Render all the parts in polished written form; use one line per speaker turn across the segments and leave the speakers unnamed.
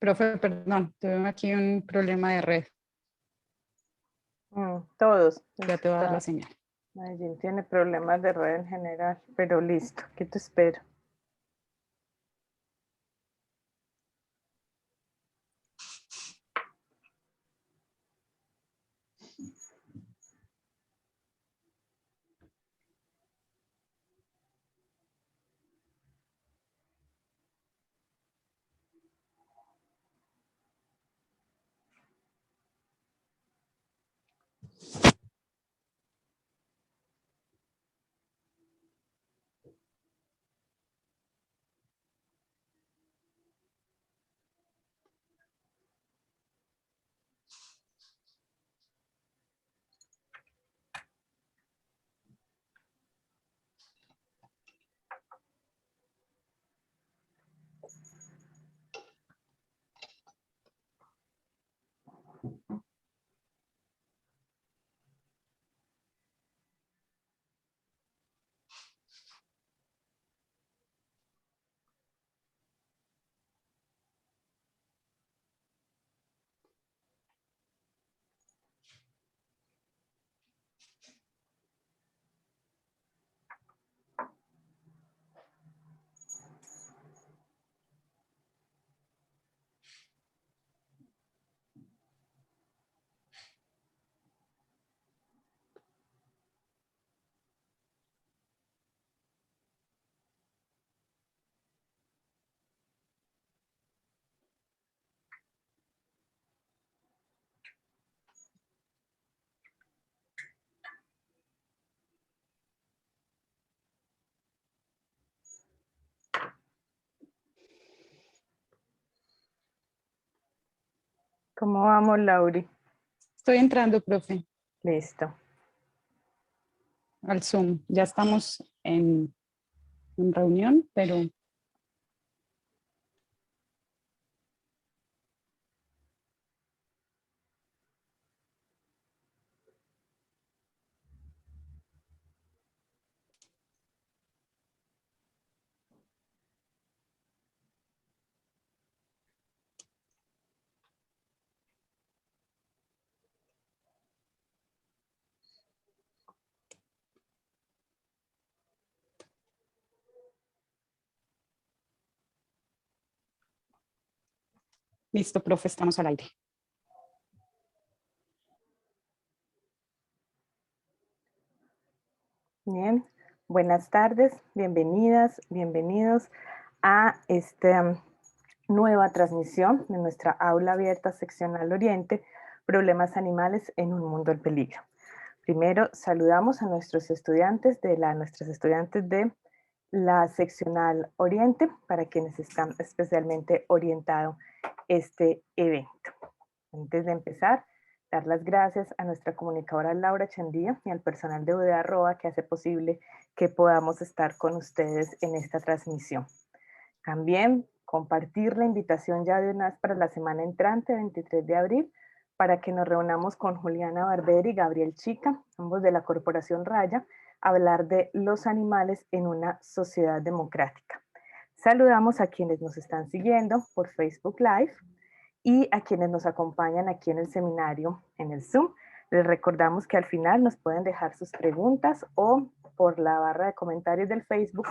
Profe, perdón, tuve aquí un problema de red.
Todos.
Ya te voy a dar la señal.
Medellín tiene problemas de red en general, pero listo, ¿qué te espero? ¿Cómo vamos, Lauri?
Estoy entrando, profe,
Listo.
al Zoom. Ya estamos en reunión, pero listo, profe, estamos al aire.
Bien, buenas tardes, bienvenidas, bienvenidos a esta nueva transmisión de nuestra aula abierta seccional Oriente, Problemas Animales en un Mundo en Peligro. Primero saludamos a nuestros estudiantes nuestras estudiantes de la seccional Oriente, para quienes están especialmente orientados este evento. Antes de empezar, dar las gracias a nuestra comunicadora Laura Chandía y al personal de UDA Arroba que hace posible que podamos estar con ustedes en esta transmisión. También compartir la invitación ya de una vez para la semana entrante, 23 de abril, para que nos reunamos con Juliana Barber y Gabriel Chica, ambos de la Corporación Raya, hablar de los animales en una sociedad democrática. Saludamos a quienes nos están siguiendo por Facebook Live y a quienes nos acompañan aquí en el seminario, en el Zoom. Les recordamos que al final nos pueden dejar sus preguntas o por la barra de comentarios del Facebook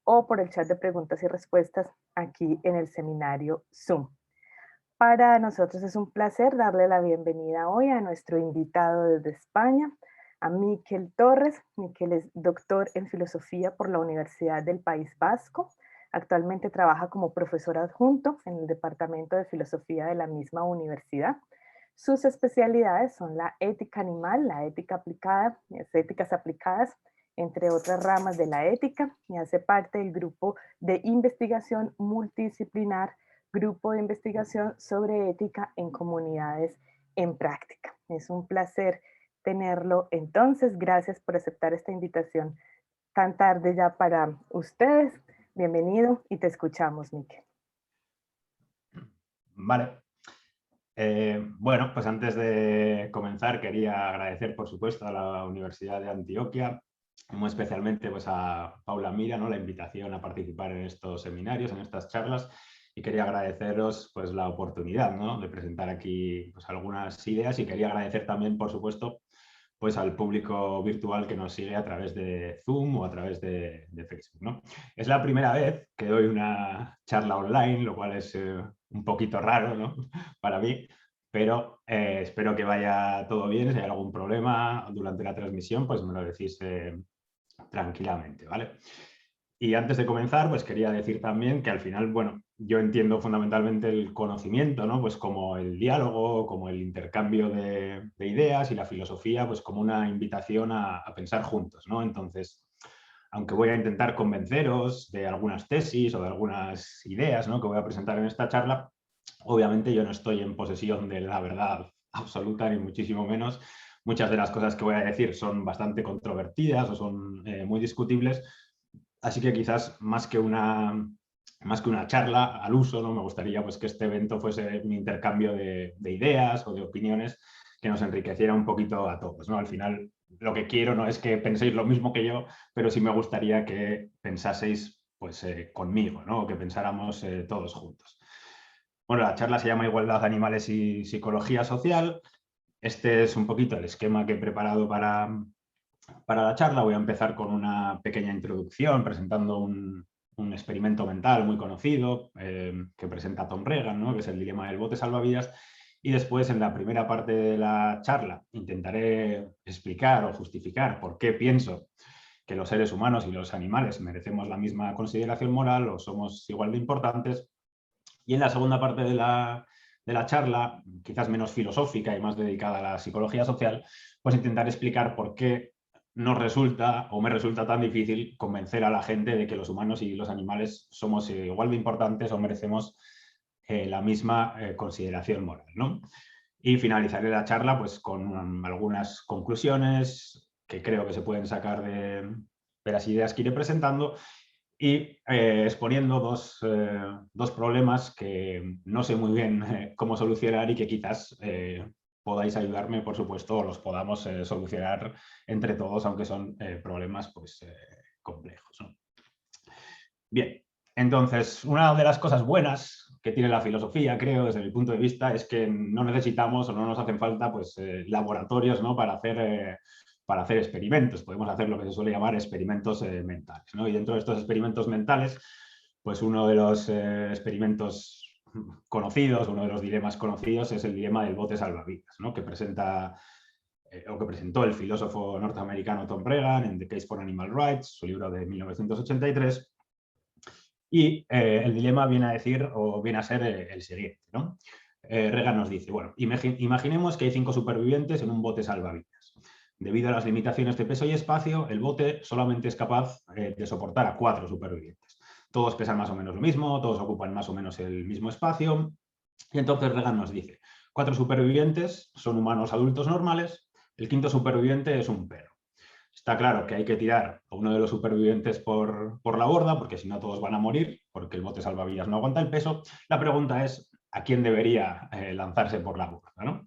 o por el chat de preguntas y respuestas aquí en el seminario Zoom. Para nosotros es un placer darle la bienvenida hoy a nuestro invitado desde España, a Miquel Torres. Miquel es doctor en filosofía por la Universidad del País Vasco. Actualmente trabaja como profesor adjunto en el Departamento de Filosofía de la misma universidad. Sus especialidades son la ética animal, la ética aplicada, las éticas aplicadas, entre otras ramas de la ética, y hace parte del grupo de investigación multidisciplinar, grupo de investigación sobre ética en comunidades en práctica. Es un placer tenerlo entonces. Gracias por aceptar esta invitación tan tarde ya para ustedes. Bienvenido y te escuchamos, Miquel.
Vale. Bueno, pues antes de comenzar quería agradecer, por supuesto, a la Universidad de Antioquia, muy especialmente pues, a Paula Mira, ¿no? La invitación a participar en estos seminarios, en estas charlas, y quería agradeceros pues, la oportunidad, ¿no? De presentar aquí pues, algunas ideas, y quería agradecer también, por supuesto, pues al público virtual que nos sigue a través de Zoom o a través de Facebook, ¿no? Es la primera vez que doy una charla online, lo cual es un poquito raro, ¿no? Para mí, pero espero que vaya todo bien. Si hay algún problema durante la transmisión, pues me lo decís tranquilamente, ¿vale? Y antes de comenzar, pues quería decir también que al final, bueno, yo entiendo fundamentalmente el conocimiento, ¿no? Pues como el diálogo, como el intercambio de ideas, y la filosofía, pues como una invitación a pensar juntos, ¿no? Entonces, aunque voy a intentar convenceros de algunas tesis o de algunas ideas, ¿no? Que voy a presentar en esta charla, obviamente yo no estoy en posesión de la verdad absoluta, ni muchísimo menos. Muchas de las cosas que voy a decir son bastante controvertidas o son muy discutibles. Así que quizás más que una charla al uso, ¿no? Me gustaría pues, que este evento fuese un intercambio de ideas o de opiniones que nos enriqueciera un poquito a todos, ¿no? Al final, lo que quiero no es que penséis lo mismo que yo, pero sí me gustaría que pensaseis pues, conmigo, ¿no? O que pensáramos todos juntos. Bueno, la charla se llama Igualdad, Animales y Psicología Social. Este es un poquito el esquema que he preparado para la charla. Voy a empezar con una pequeña introducción presentando un experimento mental muy conocido que presenta Tom Regan, ¿no? Que es el dilema del bote salvavidas. Y después, en la primera parte de la charla, intentaré explicar o justificar por qué pienso que los seres humanos y los animales merecemos la misma consideración moral o somos igual de importantes. Y en la segunda parte de la charla, quizás menos filosófica y más dedicada a la psicología social, pues intentar explicar por qué nos resulta o me resulta tan difícil convencer a la gente de que los humanos y los animales somos igual de importantes o merecemos la misma consideración moral, ¿no? Y finalizaré la charla pues, con algunas conclusiones que creo que se pueden sacar de las ideas que iré presentando, y exponiendo dos problemas que no sé muy bien cómo solucionar y que quizás podáis ayudarme, por supuesto, o los podamos solucionar entre todos, aunque son problemas pues, complejos, ¿no? Bien, entonces, una de las cosas buenas que tiene la filosofía, creo, desde mi punto de vista, es que no necesitamos o no nos hacen falta pues, laboratorios, ¿no? Para hacer experimentos. Podemos hacer lo que se suele llamar experimentos mentales, ¿no? Y dentro de estos experimentos mentales, pues uno de los experimentos conocidos, uno de los dilemas conocidos es el dilema del bote salvavidas, ¿no? Que presentó el filósofo norteamericano Tom Regan en The Case for Animal Rights, su libro de 1983. Y el dilema viene a decir, o viene a ser el siguiente, ¿no? Regan nos dice, bueno, imaginemos que hay 5 supervivientes en un bote salvavidas. Debido a las limitaciones de peso y espacio, el bote solamente es capaz de soportar a 4 supervivientes. Todos pesan más o menos lo mismo, todos ocupan más o menos el mismo espacio. Y entonces Regan nos dice, 4 supervivientes son humanos adultos normales, el 5.º superviviente es un perro. Está claro que hay que tirar a uno de los supervivientes por la borda, porque si no todos van a morir, porque el bote salvavidas no aguanta el peso. La pregunta es, ¿a quién debería lanzarse por la borda, ¿no?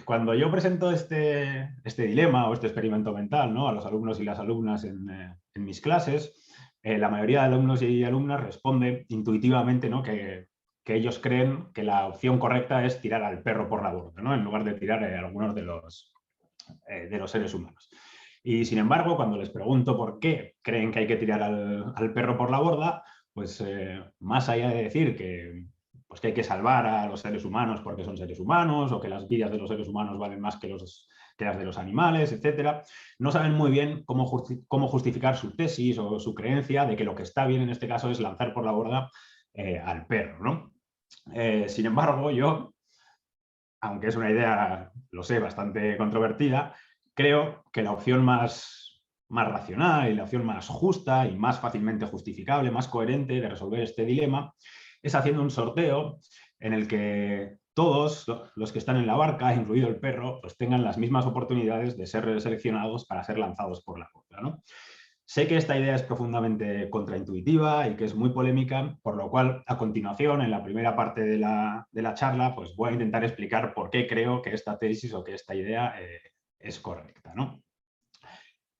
cuando yo presento este dilema o este experimento mental, ¿no?, a los alumnos y las alumnas en mis clases, la mayoría de alumnos y alumnas responde intuitivamente, ¿no?, que ellos creen que la opción correcta es tirar al perro por la borda, ¿no?, en lugar de tirar a algunos de los seres humanos. Y sin embargo, cuando les pregunto por qué creen que hay que tirar al perro por la borda, pues más allá de decir pues que hay que salvar a los seres humanos porque son seres humanos, o que las vidas de los seres humanos valen más que las de los animales, etcétera, no saben muy bien cómo justificar su tesis o su creencia de que lo que está bien en este caso es lanzar por la borda al perro, ¿no? Sin embargo, yo, aunque es una idea, lo sé, bastante controvertida, creo que la opción más racional y la opción más justa y más fácilmente justificable, más coherente de resolver este dilema, es haciendo un sorteo en el que todos los que están en la barca, incluido el perro, pues tengan las mismas oportunidades de ser seleccionados para ser lanzados por la borda, ¿no? Sé que esta idea es profundamente contraintuitiva y que es muy polémica, por lo cual, a continuación, en la primera parte de la charla, pues voy a intentar explicar por qué creo que esta tesis o que esta idea es correcta, ¿no?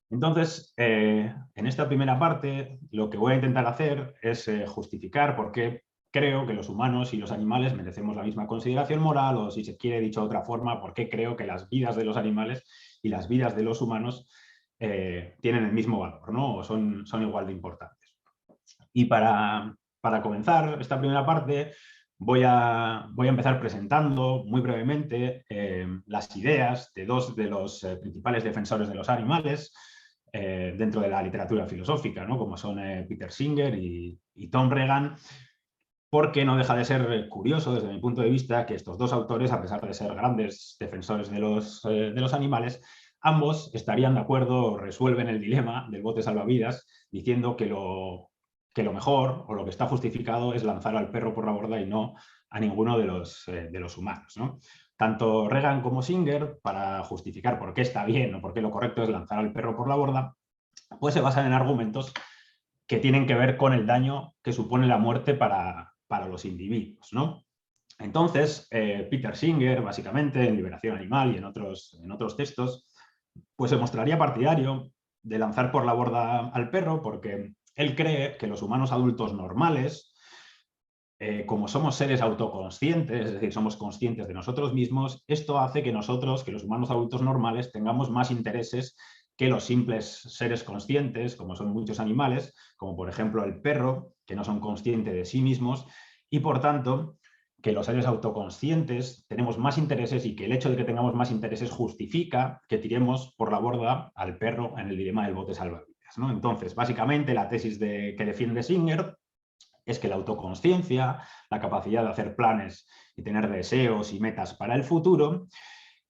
Entonces, en esta primera parte, lo que voy a intentar hacer es justificar por qué creo que los humanos y los animales merecemos la misma consideración moral, o, si se quiere dicho de otra forma, por qué creo que las vidas de los animales y las vidas de los humanos tienen el mismo valor, ¿no?, o son igual de importantes. Y para comenzar esta primera parte, voy a empezar presentando muy brevemente las ideas de dos de los principales defensores de los animales dentro de la literatura filosófica, ¿no?, como son Peter Singer y Tom Regan, porque no deja de ser curioso desde mi punto de vista que estos dos autores, a pesar de ser grandes defensores de los animales, ambos estarían de acuerdo o resuelven el dilema del bote salvavidas diciendo que lo mejor o lo que está justificado es lanzar al perro por la borda y no a ninguno de los humanos, ¿no? Tanto Regan como Singer, para justificar por qué está bien o por qué lo correcto es lanzar al perro por la borda, pues se basan en argumentos que tienen que ver con el daño que supone la muerte para los individuos, ¿no? Entonces, Peter Singer, básicamente, en Liberación Animal y en otros textos, pues se mostraría partidario de lanzar por la borda al perro porque él cree que los humanos adultos normales, como somos seres autoconscientes, es decir, somos conscientes de nosotros mismos, esto hace que nosotros, que los humanos adultos normales, tengamos más intereses que los simples seres conscientes, como son muchos animales, como por ejemplo el perro, que no son conscientes de sí mismos, y por tanto, que los seres autoconscientes tenemos más intereses y que el hecho de que tengamos más intereses justifica que tiremos por la borda al perro en el dilema del bote salvavidas, ¿no? Entonces, básicamente, la tesis que defiende Singer es que la autoconsciencia, la capacidad de hacer planes y tener deseos y metas para el futuro,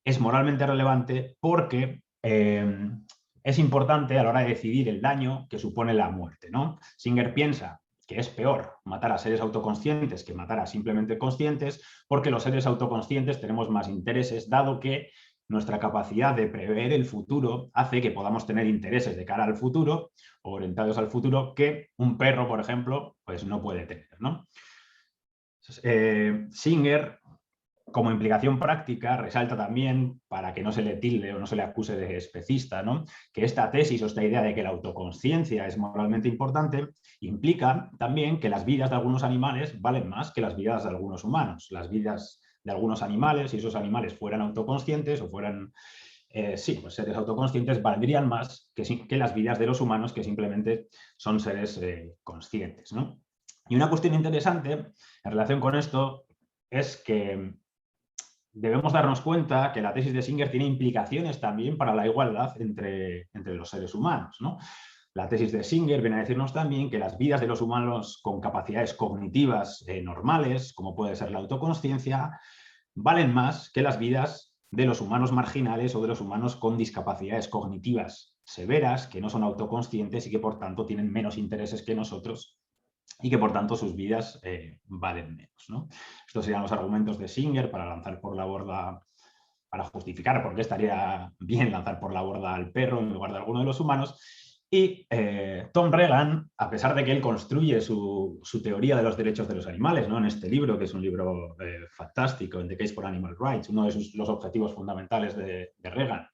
es moralmente relevante porque es importante a la hora de decidir el daño que supone la muerte, ¿no? Singer piensa que es peor matar a seres autoconscientes que matar a simplemente conscientes, porque los seres autoconscientes tenemos más intereses, dado que nuestra capacidad de prever el futuro hace que podamos tener intereses de cara al futuro, orientados al futuro, que un perro, por ejemplo, pues no puede tener, ¿no? Singer, como implicación práctica, resalta también, para que no se le tilde o no se le acuse de especista, ¿no?, que esta tesis o esta idea de que la autoconsciencia es moralmente importante implica también que las vidas de algunos animales valen más que las vidas de algunos humanos. Las vidas de algunos animales, si esos animales fueran autoconscientes o fueran pues seres autoconscientes, valdrían más que las vidas de los humanos, que simplemente son seres conscientes, ¿no? Y una cuestión interesante en relación con esto es que debemos darnos cuenta que la tesis de Singer tiene implicaciones también para la igualdad entre los seres humanos, ¿no? La tesis de Singer viene a decirnos también que las vidas de los humanos con capacidades cognitivas normales, como puede ser la autoconsciencia, valen más que las vidas de los humanos marginales o de los humanos con discapacidades cognitivas severas, que no son autoconscientes y que por tanto tienen menos intereses que nosotros y que por tanto sus vidas valen menos, ¿no? Estos serían los argumentos de Singer para lanzar por la borda, para justificar por qué estaría bien lanzar por la borda al perro en lugar de alguno de los humanos. Y Tom Regan, a pesar de que él construye su teoría de los derechos de los animales, ¿no?, en este libro, que es un libro fantástico, en The Case for Animal Rights, uno de los objetivos fundamentales de Regan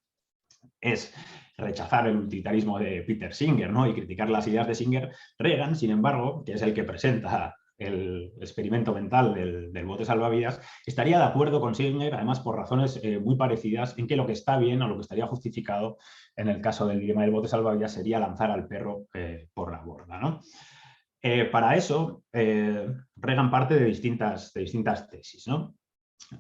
es rechazar el utilitarismo de Peter Singer, ¿no?, y criticar las ideas de Singer. Regan, sin embargo, que es el que presenta el experimento mental del bote salvavidas, estaría de acuerdo con Singer, además por razones muy parecidas, en que lo que está bien o lo que estaría justificado en el caso del dilema del bote salvavidas sería lanzar al perro por la borda, ¿no? Para eso, Regan parte de distintas tesis, ¿no?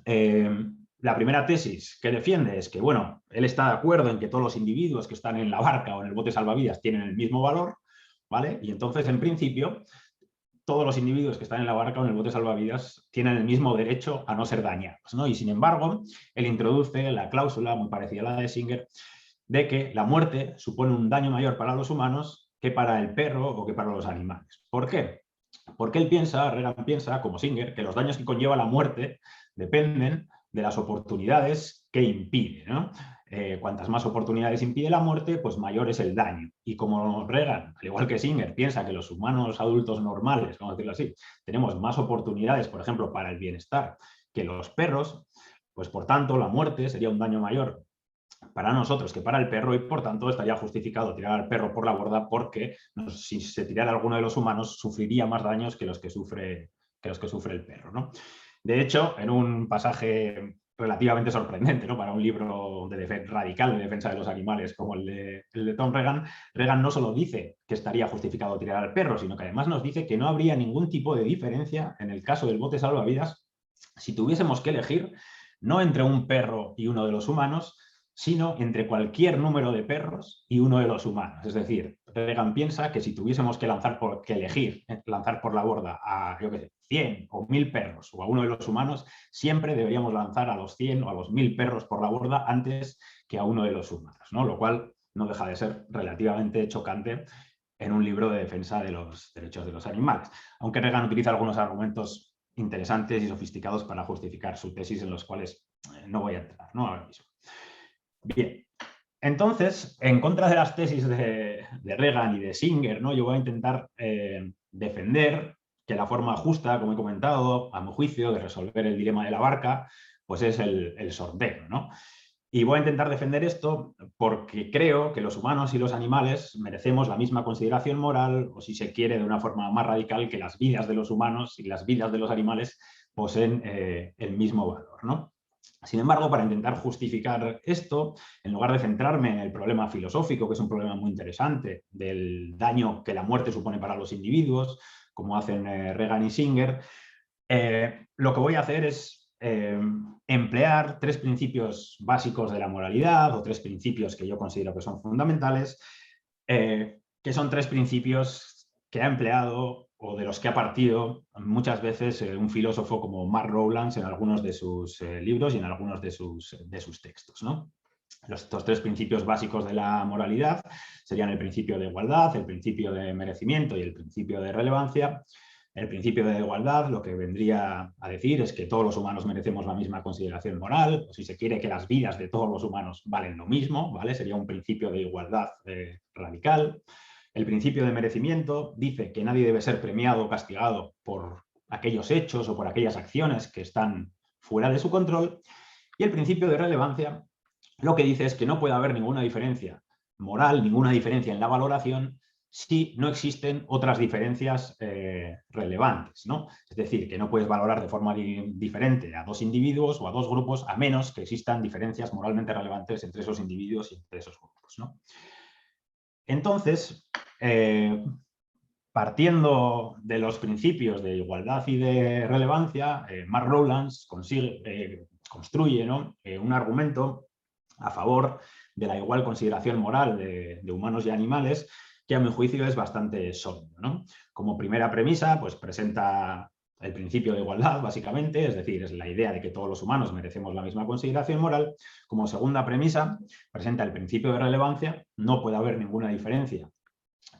La primera tesis que defiende es que, bueno, él está de acuerdo en que todos los individuos que están en la barca o en el bote salvavidas tienen el mismo valor, ¿vale? Y entonces, en principio, todos los individuos que están en la barca o en el bote salvavidas tienen el mismo derecho a no ser dañados, ¿no? Y sin embargo, él introduce la cláusula, muy parecida a la de Singer, de que la muerte supone un daño mayor para los humanos que para el perro o que para los animales. ¿Por qué? Porque Regan piensa, como Singer, que los daños que conlleva la muerte dependen de las oportunidades que impide, ¿no? Cuantas más oportunidades impide la muerte, pues mayor es el daño. Y como Regan, al igual que Singer, piensa que los humanos adultos normales, vamos a decirlo así, tenemos más oportunidades, por ejemplo, para el bienestar que los perros, pues por tanto la muerte sería un daño mayor para nosotros que para el perro, y por tanto estaría justificado tirar al perro por la borda, porque si se tirara alguno de los humanos sufriría más daños que los que sufre el perro, ¿no? De hecho, en un pasaje relativamente sorprendente, ¿no?, para un libro radical de defensa de los animales como el de Tom Regan, Regan no solo dice que estaría justificado tirar al perro, sino que además nos dice que no habría ningún tipo de diferencia en el caso del bote salvavidas si tuviésemos que elegir no entre un perro y uno de los humanos, sino entre cualquier número de perros y uno de los humanos. Es decir, Regan piensa que si tuviésemos que elegir lanzar por la borda a, yo qué sé, 100 o 1000 perros o a uno de los humanos, siempre deberíamos lanzar a los 100 o a los 1000 perros por la borda antes que a uno de los humanos, ¿no? Lo cual no deja de ser relativamente chocante en un libro de defensa de los derechos de los animales. Aunque Regan utiliza algunos argumentos interesantes y sofisticados para justificar su tesis, en los cuales no voy a entrar, ¿no?, ahora mismo. Bien, entonces, en contra de las tesis de Regan y de Singer, ¿no?, yo voy a intentar defender que la forma justa, como he comentado, a mi juicio, de resolver el dilema de la barca, pues es el sorteo, ¿no? Y voy a intentar defender esto porque creo que los humanos y los animales merecemos la misma consideración moral, o si se quiere de una forma más radical, que las vidas de los humanos y las vidas de los animales poseen el mismo valor, ¿no? Sin embargo, para intentar justificar esto, en lugar de centrarme en el problema filosófico, que es un problema muy interesante, del daño que la muerte supone para los individuos, como hacen Regan y Singer, lo que voy a hacer es emplear 3 principios básicos de la moralidad, o 3 principios que yo considero que son fundamentales, que son 3 principios que ha empleado o de los que ha partido muchas veces un filósofo como Mark Rowlands en algunos de sus libros y en algunos de sus textos, ¿no? Estos 3 principios básicos de la moralidad serían el principio de igualdad, el principio de merecimiento y el principio de relevancia. El principio de igualdad lo que vendría a decir es que todos los humanos merecemos la misma consideración moral, o si se quiere, que las vidas de todos los humanos valen lo mismo, ¿vale? Sería un principio de igualdad radical. El principio de merecimiento dice que nadie debe ser premiado o castigado por aquellos hechos o por aquellas acciones que están fuera de su control. Y el principio de relevancia lo que dice es que no puede haber ninguna diferencia moral, ninguna diferencia en la valoración, si no existen otras diferencias relevantes, ¿no? Es decir, que no puedes valorar de forma diferente a 2 individuos o a 2 grupos, a menos que existan diferencias moralmente relevantes entre esos individuos y entre esos grupos, ¿no? Entonces, partiendo de los principios de igualdad y de relevancia, Mark Rowlands construye, ¿no?, un argumento a favor de la igual consideración moral de humanos y animales, que a mi juicio es bastante sólido, ¿no? Como primera premisa, pues presenta el principio de igualdad, básicamente, es decir, es la idea de que todos los humanos merecemos la misma consideración moral. Como segunda premisa, presenta el principio de relevancia, no puede haber ninguna diferencia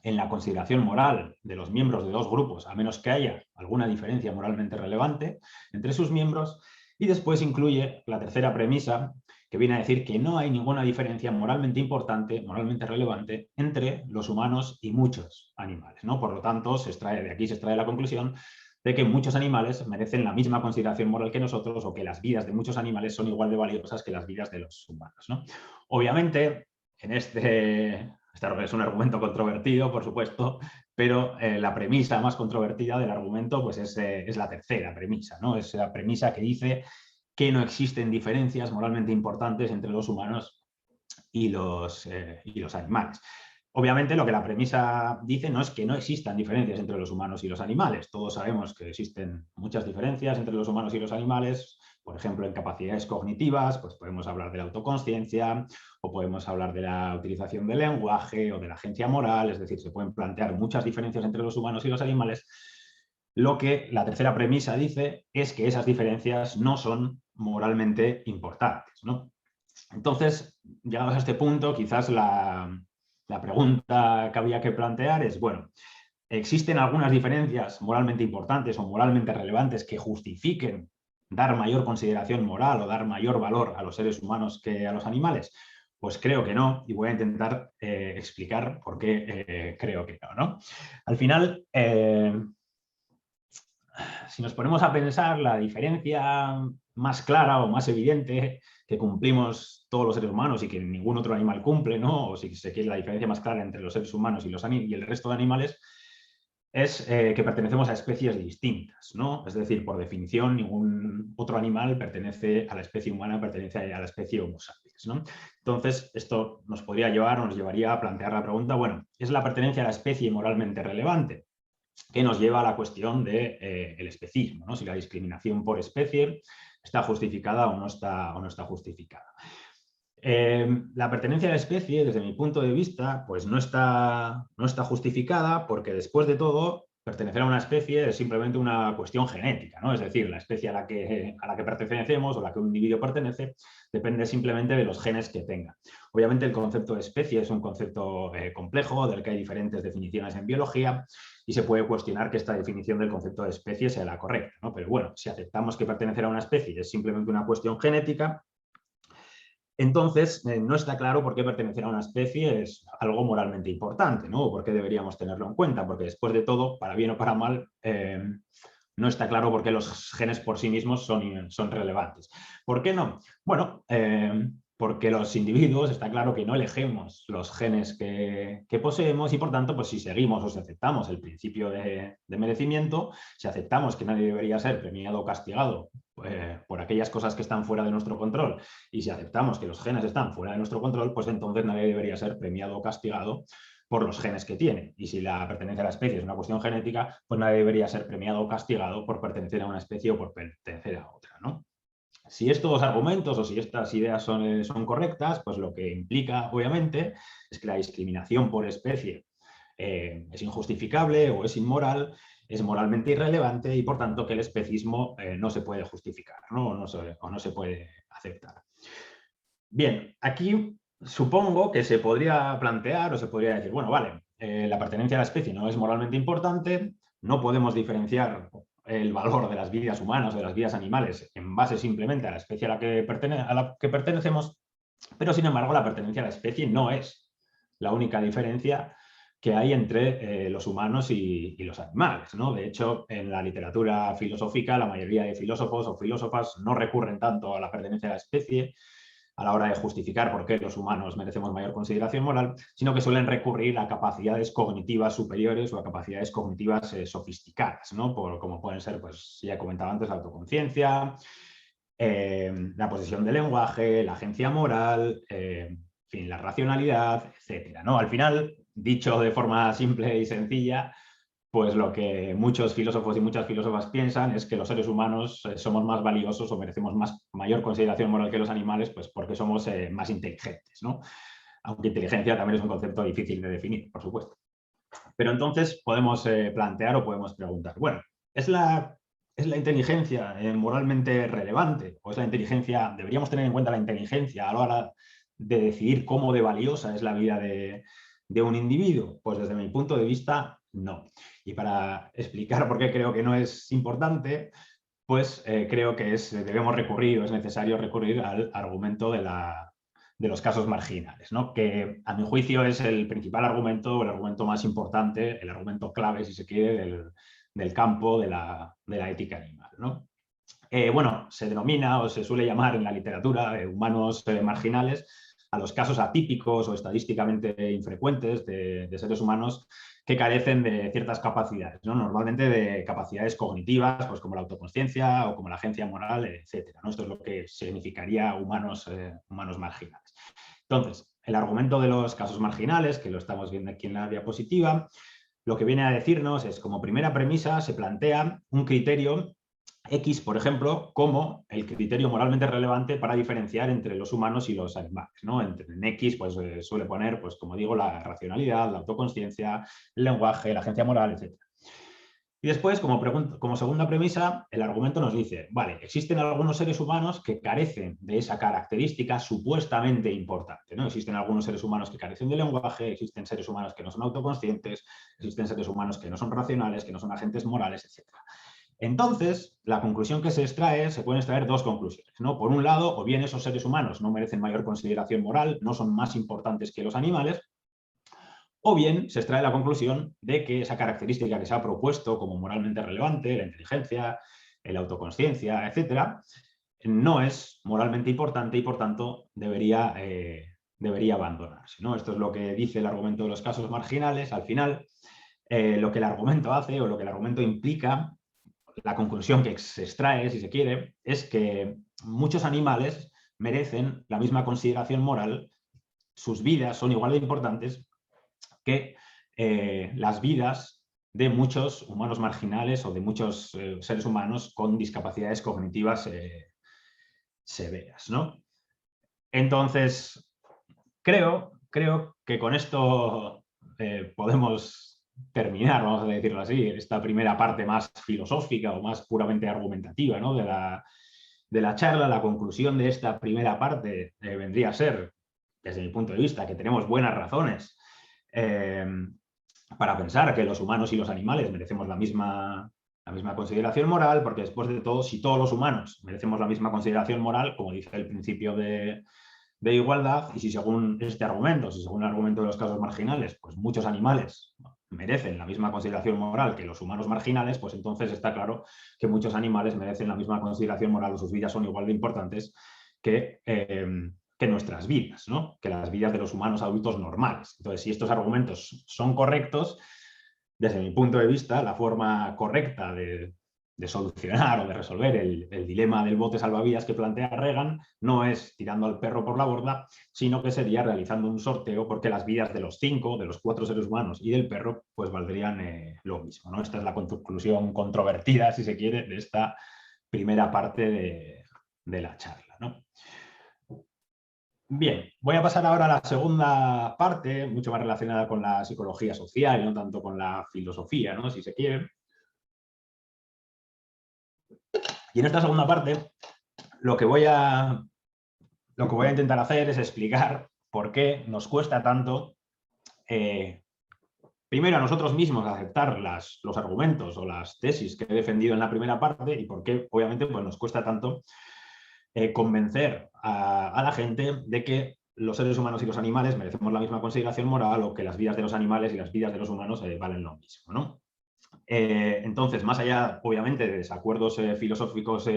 en la consideración moral de los miembros de 2 grupos, a menos que haya alguna diferencia moralmente relevante entre sus miembros. Y después incluye la tercera premisa, que viene a decir que no hay ninguna diferencia moralmente importante, moralmente relevante, entre los humanos y muchos animales, ¿no? Por lo tanto, de aquí se extrae la conclusión de que muchos animales merecen la misma consideración moral que nosotros, o que las vidas de muchos animales son igual de valiosas que las vidas de los humanos, ¿no? Obviamente, este es un argumento controvertido, por supuesto, pero la premisa más controvertida del argumento pues es la tercera premisa, ¿no? Es la premisa que dice que no existen diferencias moralmente importantes entre los humanos y los animales. Obviamente lo que la premisa dice no es que no existan diferencias entre los humanos y los animales. Todos sabemos que existen muchas diferencias entre los humanos y los animales. Por ejemplo, en capacidades cognitivas, pues podemos hablar de la autoconsciencia, o podemos hablar de la utilización del lenguaje o de la agencia moral. Es decir, se pueden plantear muchas diferencias entre los humanos y los animales. Lo que la tercera premisa dice es que esas diferencias no son moralmente importantes, ¿no? Entonces, llegados a este punto, quizás la pregunta que había que plantear es, bueno, ¿existen algunas diferencias moralmente importantes o moralmente relevantes que justifiquen dar mayor consideración moral o dar mayor valor a los seres humanos que a los animales? Pues creo que no, y voy a intentar explicar por qué creo que no, ¿no? Al final, si nos ponemos a pensar, la diferencia más clara o más evidente que cumplimos todos los seres humanos y que ningún otro animal cumple, ¿no? O si se quiere, la diferencia más clara entre los seres humanos y el resto de animales es que pertenecemos a especies distintas, ¿no? Es decir, por definición, ningún otro animal pertenece a la especie humana, pertenece a la especie Homo sapiens, ¿no? Entonces, esto nos podría llevar o nos llevaría a plantear la pregunta, bueno, ¿es la pertenencia a la especie moralmente relevante? Que nos lleva a la cuestión del especismo, ¿no? Si la discriminación por especie está justificada o no está justificada. La pertenencia a la especie, desde mi punto de vista, pues no está justificada, porque después de todo, pertenecer a una especie es simplemente una cuestión genética, ¿no? Es decir, la especie a la que pertenecemos o a la que un individuo pertenece depende simplemente de los genes que tenga. Obviamente el concepto de especie es un concepto complejo, del que hay diferentes definiciones en biología, y se puede cuestionar que esta definición del concepto de especie sea la correcta, ¿no? Pero bueno, si aceptamos que pertenecer a una especie es simplemente una cuestión genética, entonces no está claro por qué pertenecer a una especie es algo moralmente importante, ¿no? O por qué deberíamos tenerlo en cuenta, porque después de todo, para bien o para mal, no está claro por qué los genes por sí mismos son relevantes. ¿Por qué no? Bueno, porque los individuos, está claro que no elegimos los genes que poseemos, y por tanto, pues si seguimos o si aceptamos el principio de merecimiento, si aceptamos que nadie debería ser premiado o castigado por aquellas cosas que están fuera de nuestro control, y si aceptamos que los genes están fuera de nuestro control, pues entonces nadie debería ser premiado o castigado por los genes que tiene. Y si la pertenencia a la especie es una cuestión genética, pues nadie debería ser premiado o castigado por pertenecer a una especie o por pertenecer a otra, ¿no? Si estos argumentos o si estas ideas son correctas, pues lo que implica, obviamente, es que la discriminación por especie es injustificable o es inmoral, es moralmente irrelevante, y por tanto que el especismo no se puede justificar, ¿no? O no se puede aceptar. Bien, aquí supongo que se podría plantear o se podría decir, bueno, vale, la pertenencia a la especie no es moralmente importante, no podemos diferenciar el valor de las vidas humanas o de las vidas animales en base simplemente a la especie a la que pertenecemos, pero sin embargo la pertenencia a la especie no es la única diferencia que hay entre los humanos y los animales, ¿no? De hecho, en la literatura filosófica, la mayoría de filósofos o filósofas no recurren tanto a la pertenencia a la especie a la hora de justificar por qué los humanos merecemos mayor consideración moral, sino que suelen recurrir a capacidades cognitivas superiores o a capacidades cognitivas sofisticadas, ¿no? Como pueden ser, pues ya comentaba antes, la autoconciencia, la posesión del lenguaje, la agencia moral, en fin, la racionalidad, etcétera, ¿no? Al final, dicho de forma simple y sencilla, pues lo que muchos filósofos y muchas filósofas piensan es que los seres humanos somos más valiosos o merecemos mayor consideración moral que los animales, pues porque somos más inteligentes, ¿no? Aunque inteligencia también es un concepto difícil de definir, por supuesto. Pero entonces podemos plantear o podemos preguntar, bueno, ¿es la inteligencia moralmente relevante? ¿O es la inteligencia, deberíamos tener en cuenta la inteligencia a la hora de decidir cómo de valiosa es la vida de un individuo? Pues desde mi punto de vista, no. Y para explicar por qué creo que no es importante, pues creo que debemos recurrir o es necesario recurrir al argumento de los casos marginales, ¿no? Que a mi juicio es el principal argumento, o el argumento más importante, el argumento clave, si se quiere, del campo de la ética animal, ¿no? Bueno, se denomina o se suele llamar en la literatura humanos marginales a los casos atípicos o estadísticamente infrecuentes de seres humanos que carecen de ciertas capacidades, ¿no? Normalmente de capacidades cognitivas, pues como la autoconsciencia o como la agencia moral, etcétera, ¿no? Esto es lo que significaría humanos marginales. Entonces, el argumento de los casos marginales, que lo estamos viendo aquí en la diapositiva, lo que viene a decirnos es, como primera premisa, se plantea un criterio X, por ejemplo, como el criterio moralmente relevante para diferenciar entre los humanos y los animales, ¿no? En X pues, suele poner, pues, como digo, la racionalidad, la autoconsciencia, el lenguaje, la agencia moral, etc. Y después, como segunda premisa, el argumento nos dice, vale, existen algunos seres humanos que carecen de esa característica supuestamente importante, ¿no? Existen algunos seres humanos que carecen de lenguaje, existen seres humanos que no son autoconscientes, existen seres humanos que no son racionales, que no son agentes morales, etc. Entonces, la conclusión que se extrae, se pueden extraer dos conclusiones, ¿no? Por un lado, o bien esos seres humanos no merecen mayor consideración moral, no son más importantes que los animales, o bien se extrae la conclusión de que esa característica que se ha propuesto como moralmente relevante, la inteligencia, la autoconsciencia, etcétera, no es moralmente importante y por tanto debería abandonarse, ¿no? Esto es lo que dice el argumento de los casos marginales. Al final, lo que el argumento hace o lo que el argumento implica, la conclusión que se extrae, si se quiere, es que muchos animales merecen la misma consideración moral, sus vidas son igual de importantes que las vidas de muchos humanos marginales o de muchos seres humanos con discapacidades cognitivas severas, ¿no? Entonces, creo que con esto podemos terminar, vamos a decirlo así, esta primera parte más filosófica o más puramente argumentativa, ¿no? de la charla. La conclusión de esta primera parte vendría a ser, desde mi punto de vista, que tenemos buenas razones para pensar que los humanos y los animales merecemos la misma consideración moral, porque después de todo, si todos los humanos merecemos la misma consideración moral, como dice el principio de igualdad, y si según este argumento, si según el argumento de los casos marginales, pues muchos animales merecen la misma consideración moral que los humanos marginales, pues entonces está claro que muchos animales merecen la misma consideración moral o sus vidas son igual de importantes que nuestras vidas, ¿no? Que las vidas de los humanos adultos normales. Entonces, si estos argumentos son correctos, desde mi punto de vista, la forma correcta de solucionar o de resolver el dilema del bote salvavidas que plantea Reagan no es tirando al perro por la borda, sino que sería realizando un sorteo porque las vidas de los 5, de los 4 seres humanos y del perro pues valdrían lo mismo, ¿no? Esta es la conclusión controvertida, si se quiere, de esta primera parte de la charla, ¿no? Bien, voy a pasar ahora a la segunda parte, mucho más relacionada con la psicología social y no tanto con la filosofía, ¿no? Si se quiere. Y en esta segunda parte lo que voy a intentar hacer es explicar por qué nos cuesta tanto, primero a nosotros mismos, aceptar los argumentos o las tesis que he defendido en la primera parte y por qué, obviamente, pues nos cuesta tanto convencer a la gente de que los seres humanos y los animales merecemos la misma consideración moral o que las vidas de los animales y las vidas de los humanos valen lo mismo, ¿no? Entonces, más allá, obviamente, de desacuerdos filosóficos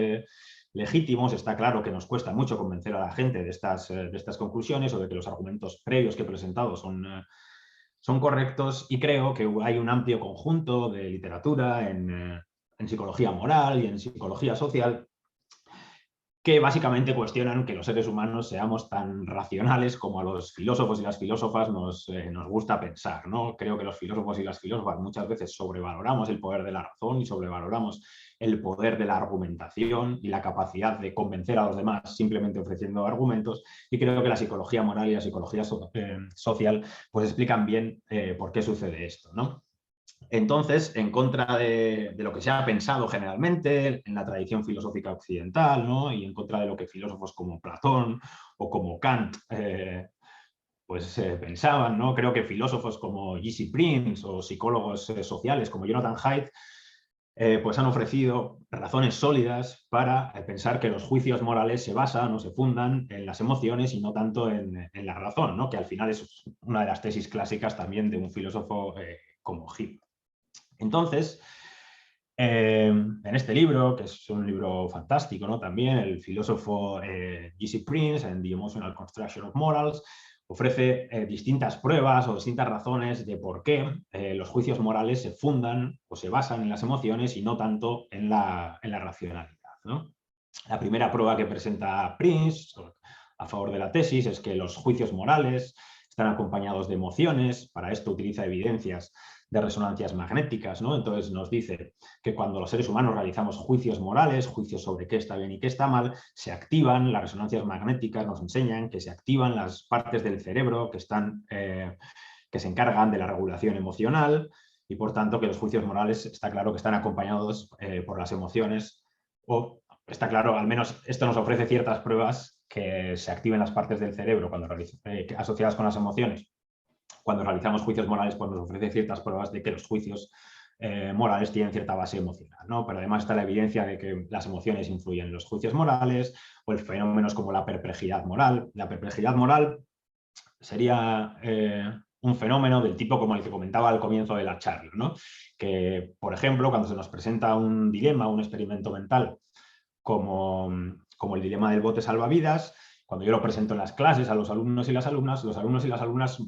legítimos, está claro que nos cuesta mucho convencer a la gente de estas conclusiones o de que los argumentos previos que he presentado son correctos, y creo que hay un amplio conjunto de literatura en psicología moral y en psicología social que básicamente cuestionan que los seres humanos seamos tan racionales como a los filósofos y las filósofas nos gusta pensar, ¿no? Creo que los filósofos y las filósofas muchas veces sobrevaloramos el poder de la razón y sobrevaloramos el poder de la argumentación y la capacidad de convencer a los demás simplemente ofreciendo argumentos, y creo que la psicología moral y la psicología social pues explican bien por qué sucede esto, ¿no? Entonces, en contra de lo que se ha pensado generalmente en la tradición filosófica occidental, ¿no? Y en contra de lo que filósofos como Platón o como Kant pensaban, ¿no? Creo que filósofos como J.C. Prince o psicólogos sociales como Jonathan Haidt pues han ofrecido razones sólidas para pensar que los juicios morales se basan o se fundan en las emociones y no tanto en la razón, ¿no? Que al final es una de las tesis clásicas también de un filósofo como Hill. Entonces, en este libro, que es un libro fantástico, ¿no? También el filósofo J.C. Prince, en The Emotional Construction of Morals, ofrece distintas pruebas o distintas razones de por qué los juicios morales se fundan o se basan en las emociones y no tanto en la racionalidad, ¿no? La primera prueba que presenta Prince a favor de la tesis es que los juicios morales están acompañados de emociones. Para esto utiliza evidencias de resonancias magnéticas, ¿no? Entonces nos dice que cuando los seres humanos realizamos juicios morales, juicios sobre qué está bien y qué está mal, se activan las resonancias magnéticas, nos enseñan que se activan las partes del cerebro que se encargan de la regulación emocional y por tanto que los juicios morales está claro que están acompañados por las emociones, o está claro, al menos esto nos ofrece ciertas pruebas que se activen las partes del cerebro cuando asociadas con las emociones. Cuando realizamos juicios morales, pues nos ofrece ciertas pruebas de que los juicios morales tienen cierta base emocional, ¿no? Pero además está la evidencia de que las emociones influyen en los juicios morales, o el fenómenos como la perplejidad moral. La perplejidad moral sería un fenómeno del tipo como el que comentaba al comienzo de la charla, ¿no? Que, por ejemplo, cuando se nos presenta un dilema, un experimento mental, como el dilema del bote salvavidas, cuando yo lo presento en las clases a los alumnos y las alumnas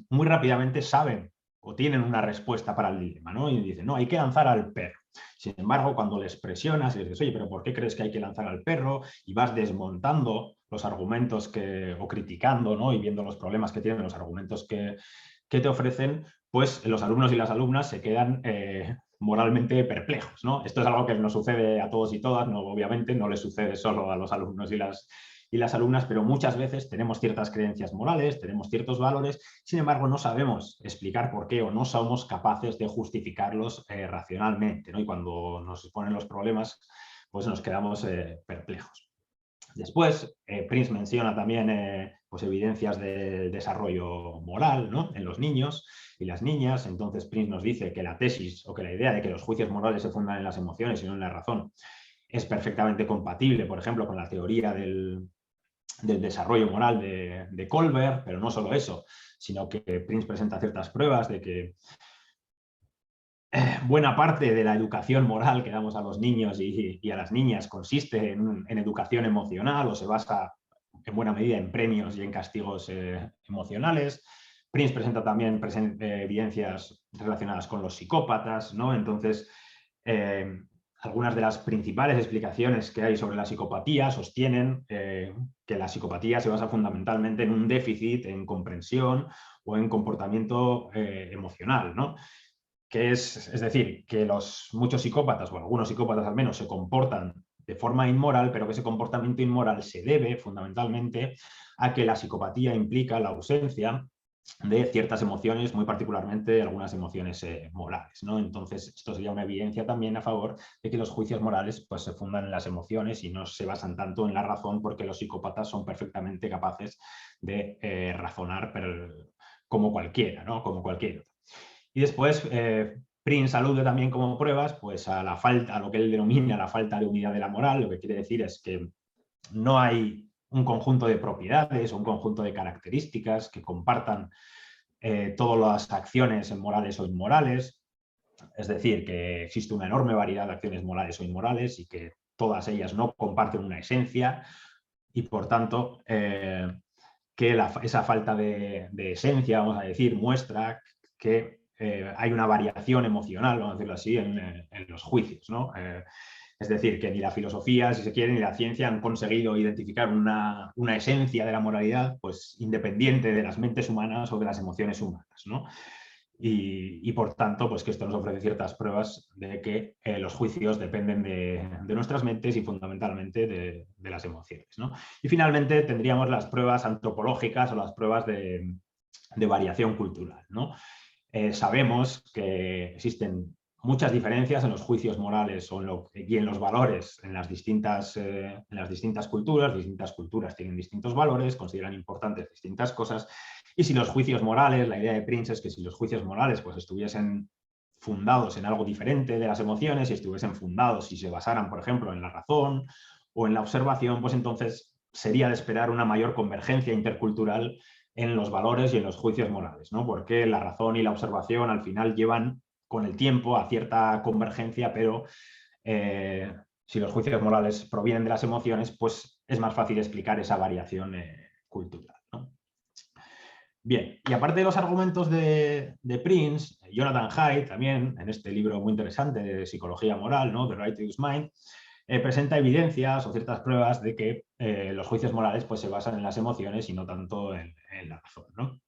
muy rápidamente saben o tienen una respuesta para el dilema, ¿no? Y dicen, no, hay que lanzar al perro. Sin embargo, cuando les presionas y les dices, oye, pero ¿por qué crees que hay que lanzar al perro? Y vas desmontando los argumentos o criticando, ¿no? Y viendo los problemas que tienen los argumentos que te ofrecen, pues los alumnos y las alumnas se quedan moralmente perplejos, ¿no? Esto es algo que nos sucede a todos y todas, no, obviamente no les sucede solo a los alumnos y las alumnas, pero muchas veces tenemos ciertas creencias morales, tenemos ciertos valores, sin embargo no sabemos explicar por qué o no somos capaces de justificarlos racionalmente, ¿no? Y cuando nos ponen los problemas, pues nos quedamos perplejos. Después, Prince menciona también pues evidencias del desarrollo moral, ¿no? En los niños y las niñas. Entonces, Prince nos dice que la tesis o que la idea de que los juicios morales se fundan en las emociones y no en la razón es perfectamente compatible, por ejemplo, con la teoría del desarrollo moral de Kohlberg, pero no solo eso, sino que Prince presenta ciertas pruebas de que buena parte de la educación moral que damos a los niños y a las niñas consiste en educación emocional o se basa en buena medida en premios y en castigos emocionales. Prince presenta también evidencias relacionadas con los psicópatas, ¿no? Entonces, algunas de las principales explicaciones que hay sobre la psicopatía sostienen que la psicopatía se basa fundamentalmente en un déficit en comprensión o en comportamiento emocional, ¿no? Que es decir, que muchos psicópatas, o algunos psicópatas al menos, se comportan de forma inmoral, pero que ese comportamiento inmoral se debe fundamentalmente a que la psicopatía implica la ausencia de ciertas emociones, muy particularmente algunas emociones morales, ¿no? Entonces, esto sería una evidencia también a favor de que los juicios morales pues, se fundan en las emociones y no se basan tanto en la razón, porque los psicópatas son perfectamente capaces de razonar como cualquiera, ¿no? Como cualquiera. Y después, Prince alude también como pruebas pues, a lo que él denomina la falta de unidad de la moral. Lo que quiere decir es que no hay un conjunto de propiedades o un conjunto de características que compartan todas las acciones morales o inmorales. Es decir, que existe una enorme variedad de acciones morales o inmorales y que todas ellas no comparten una esencia y, por tanto, que esa falta de esencia, vamos a decir, muestra que hay una variación emocional, vamos a decirlo así, en los juicios, ¿no? Es decir, que ni la filosofía, si se quiere, ni la ciencia han conseguido identificar una esencia de la moralidad pues, independiente de las mentes humanas o de las emociones humanas, ¿no? Y por tanto, pues que esto nos ofrece ciertas pruebas de que los juicios dependen de nuestras mentes y fundamentalmente de las emociones, ¿no? Y finalmente tendríamos las pruebas antropológicas o las pruebas de variación cultural, ¿no? Sabemos que existen muchas diferencias en los juicios morales y en los valores en las distintas culturas. Distintas culturas tienen distintos valores, consideran importantes distintas cosas. Y si los juicios morales, la idea de Prince es que si los juicios morales pues, estuviesen fundados en algo diferente de las emociones, si estuviesen fundados, si se basaran, por ejemplo, en la razón o en la observación, pues entonces sería de esperar una mayor convergencia intercultural en los valores y en los juicios morales, ¿no? Porque la razón y la observación al final llevan con el tiempo a cierta convergencia, pero si los juicios morales provienen de las emociones, pues es más fácil explicar esa variación cultural, ¿no? Bien, y aparte de los argumentos de Prince, Jonathan Haidt también, en este libro muy interesante de psicología moral, ¿no? The Right to Use Mind, presenta evidencias o ciertas pruebas de que los juicios morales pues, se basan en las emociones y no tanto en la razón, ¿no?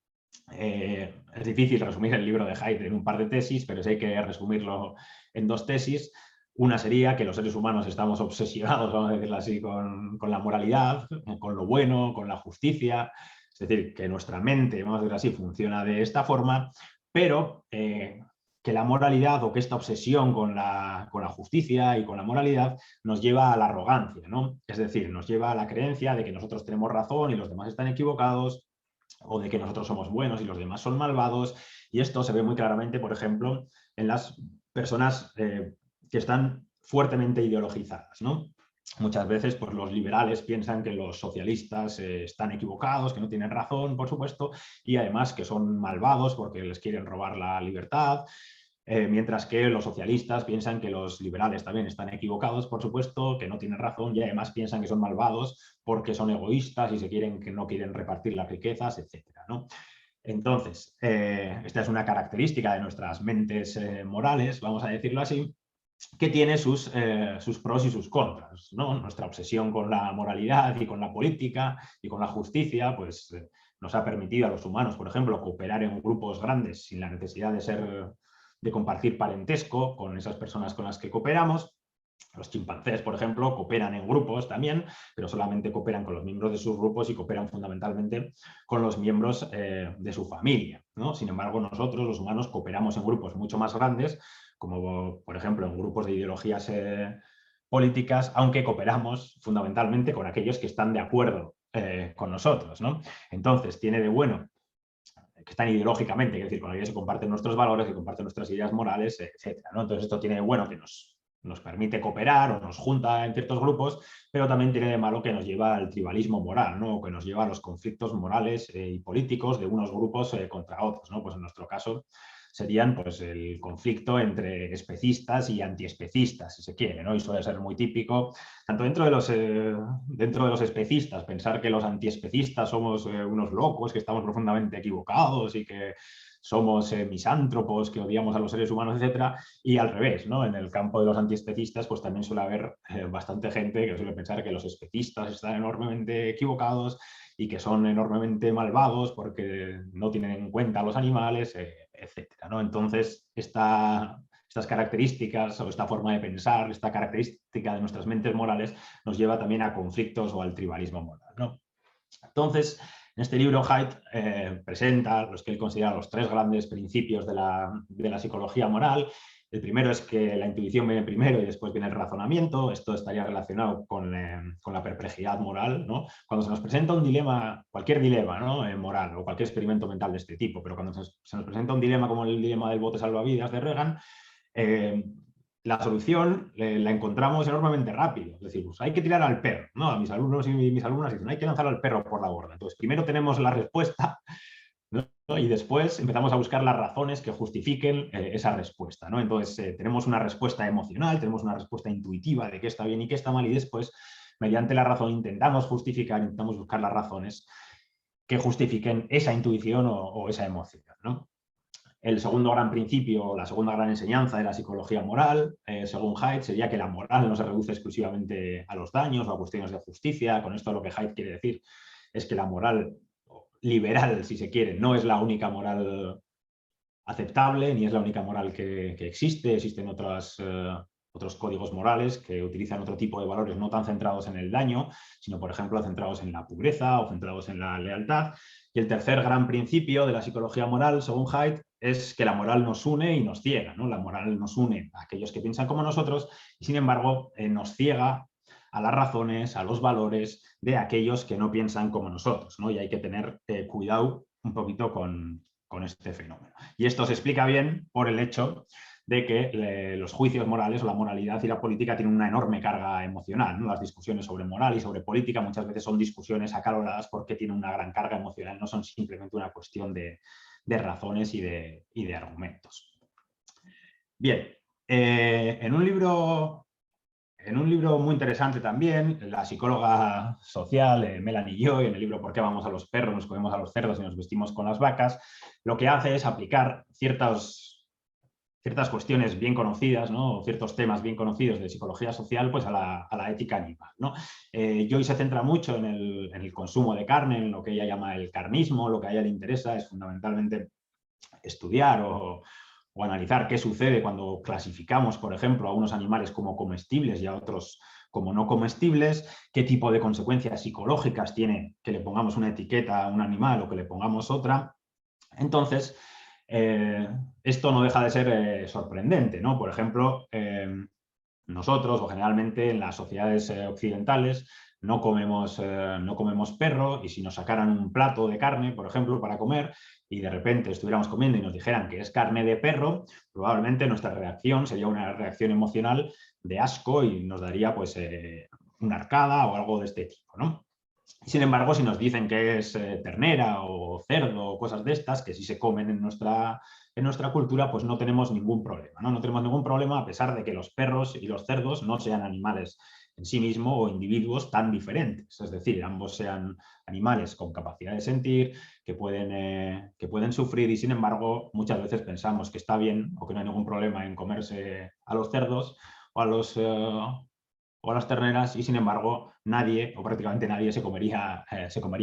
Es difícil resumir el libro de Haidt en un par de tesis, pero sí hay que resumirlo en 2 tesis. Una sería que los seres humanos estamos obsesionados, vamos a decirlo así, con la moralidad, con lo bueno, con la justicia. Es decir, que nuestra mente, vamos a decirlo así, funciona de esta forma, pero que la moralidad o que esta obsesión con la justicia y con la moralidad nos lleva a la arrogancia, ¿no? Es decir, nos lleva a la creencia de que nosotros tenemos razón y los demás están equivocados, o de que nosotros somos buenos y los demás son malvados, y esto se ve muy claramente, por ejemplo, en las personas que están fuertemente ideologizadas, ¿no? Muchas veces pues, los liberales piensan que los socialistas están equivocados, que no tienen razón, por supuesto, y además que son malvados porque les quieren robar la libertad, mientras que los socialistas piensan que los liberales también están equivocados, por supuesto, que no tienen razón y además piensan que son malvados porque son egoístas y que no quieren repartir las riquezas, etcétera, ¿no? Entonces, esta es una característica de nuestras mentes morales, vamos a decirlo así, que tiene sus pros y sus contras, ¿no? Nuestra obsesión con la moralidad y con la política y con la justicia, pues nos ha permitido a los humanos, por ejemplo, cooperar en grupos grandes sin la necesidad de compartir parentesco con esas personas con las que cooperamos. Los chimpancés, por ejemplo, cooperan en grupos también, pero solamente cooperan con los miembros de sus grupos y cooperan fundamentalmente con los miembros de su familia, ¿no? Sin embargo, nosotros, los humanos, cooperamos en grupos mucho más grandes, como por ejemplo en grupos de ideologías políticas, aunque cooperamos fundamentalmente con aquellos que están de acuerdo con nosotros, ¿no? Entonces, tiene de bueno que están ideológicamente, es decir, con aquellos que comparten nuestros valores, que comparten nuestras ideas morales, etcétera, ¿no? Entonces, esto tiene de bueno que nos permite cooperar o nos junta en ciertos grupos, pero también tiene de malo que nos lleva al tribalismo moral, ¿no? O que nos lleva a los conflictos morales y políticos de unos grupos contra otros, ¿no? Pues en nuestro caso serían pues, el conflicto entre especistas y antiespecistas, si se quiere, ¿no? Y suele ser muy típico, tanto dentro de los especistas, pensar que los antiespecistas somos unos locos, que estamos profundamente equivocados y que somos misántropos, que odiamos a los seres humanos, etcétera, y al revés, ¿no? En el campo de los antiespecistas, pues también suele haber bastante gente que suele pensar que los especistas están enormemente equivocados y que son enormemente malvados porque no tienen en cuenta a los animales, etcétera, ¿no? Entonces, estas características o esta forma de pensar, esta característica de nuestras mentes morales nos lleva también a conflictos o al tribalismo moral, ¿no? Entonces, en este libro Haidt presenta los que él considera los 3 grandes principios de la psicología moral. El primero es que la intuición viene primero y después viene el razonamiento. Esto estaría relacionado con la perplejidad moral, ¿no? Cuando se nos presenta un dilema, cualquier dilema, ¿no? Moral o cualquier experimento mental de este tipo, pero cuando se nos presenta un dilema como el dilema del bote salvavidas de Reagan, la solución la encontramos enormemente rápido. Es decir, pues hay que tirar al perro, ¿no? A mis alumnos y mis alumnas dicen, hay que lanzar al perro por la borda. Entonces, primero tenemos la respuesta, ¿no? Y después empezamos a buscar las razones que justifiquen esa respuesta, ¿no? Entonces, tenemos una respuesta emocional, tenemos una respuesta intuitiva de qué está bien y qué está mal, y después, mediante la razón, intentamos buscar las razones que justifiquen esa intuición o esa emoción, ¿no? El segundo gran principio, la segunda gran enseñanza de la psicología moral, según Haidt, sería que la moral no se reduce exclusivamente a los daños o a cuestiones de justicia. Con esto lo que Haidt quiere decir es que la moral liberal, si se quiere, no es la única moral aceptable, ni es la única moral que existe. Existen otros códigos morales que utilizan otro tipo de valores no tan centrados en el daño, sino, por ejemplo, centrados en la pureza o centrados en la lealtad. Y el tercer gran principio de la psicología moral, según Haidt, es que la moral nos une y nos ciega, ¿no? La moral nos une a aquellos que piensan como nosotros y, sin embargo, nos ciega a las razones, a los valores de aquellos que no piensan como nosotros, ¿no? Y hay que tener cuidado un poquito con este fenómeno. Y esto se explica bien por el hecho de que los juicios morales o la moralidad y la política tienen una enorme carga emocional, ¿no? Las discusiones sobre moral y sobre política muchas veces son discusiones acaloradas porque tienen una gran carga emocional, no son simplemente una cuestión de razones y de argumentos. Bien, en un libro muy interesante también, la psicóloga social Melanie Joy, en el libro ¿Por qué vamos a los perros, nos comemos a los cerdos y nos vestimos con las vacas?, lo que hace es aplicar ciertas cuestiones bien conocidas, ¿no? O ciertos temas bien conocidos de psicología social, pues a la ética animal, ¿no? Joy se centra mucho en el consumo de carne, en lo que ella llama el carnismo. Lo que a ella le interesa es fundamentalmente estudiar o analizar qué sucede cuando clasificamos, por ejemplo, a unos animales como comestibles y a otros como no comestibles, qué tipo de consecuencias psicológicas tiene que le pongamos una etiqueta a un animal o que le pongamos otra. Entonces, esto no deja de ser sorprendente, ¿no? Por ejemplo, nosotros, o generalmente en las sociedades occidentales, no comemos perro, y si nos sacaran un plato de carne, por ejemplo, para comer, y de repente estuviéramos comiendo y nos dijeran que es carne de perro, probablemente nuestra reacción sería una reacción emocional de asco y nos daría pues una arcada o algo de este tipo, ¿no? Sin embargo, si nos dicen que es ternera o cerdo o cosas de estas, que sí se comen en nuestra cultura, pues no tenemos ningún problema, ¿no? No tenemos ningún problema, a pesar de que los perros y los cerdos no sean animales en sí mismos o individuos tan diferentes. Es decir, ambos sean animales con capacidad de sentir, que pueden sufrir, y sin embargo muchas veces pensamos que está bien o que no hay ningún problema en comerse a los cerdos o a las terneras, y sin embargo nadie o prácticamente nadie se comería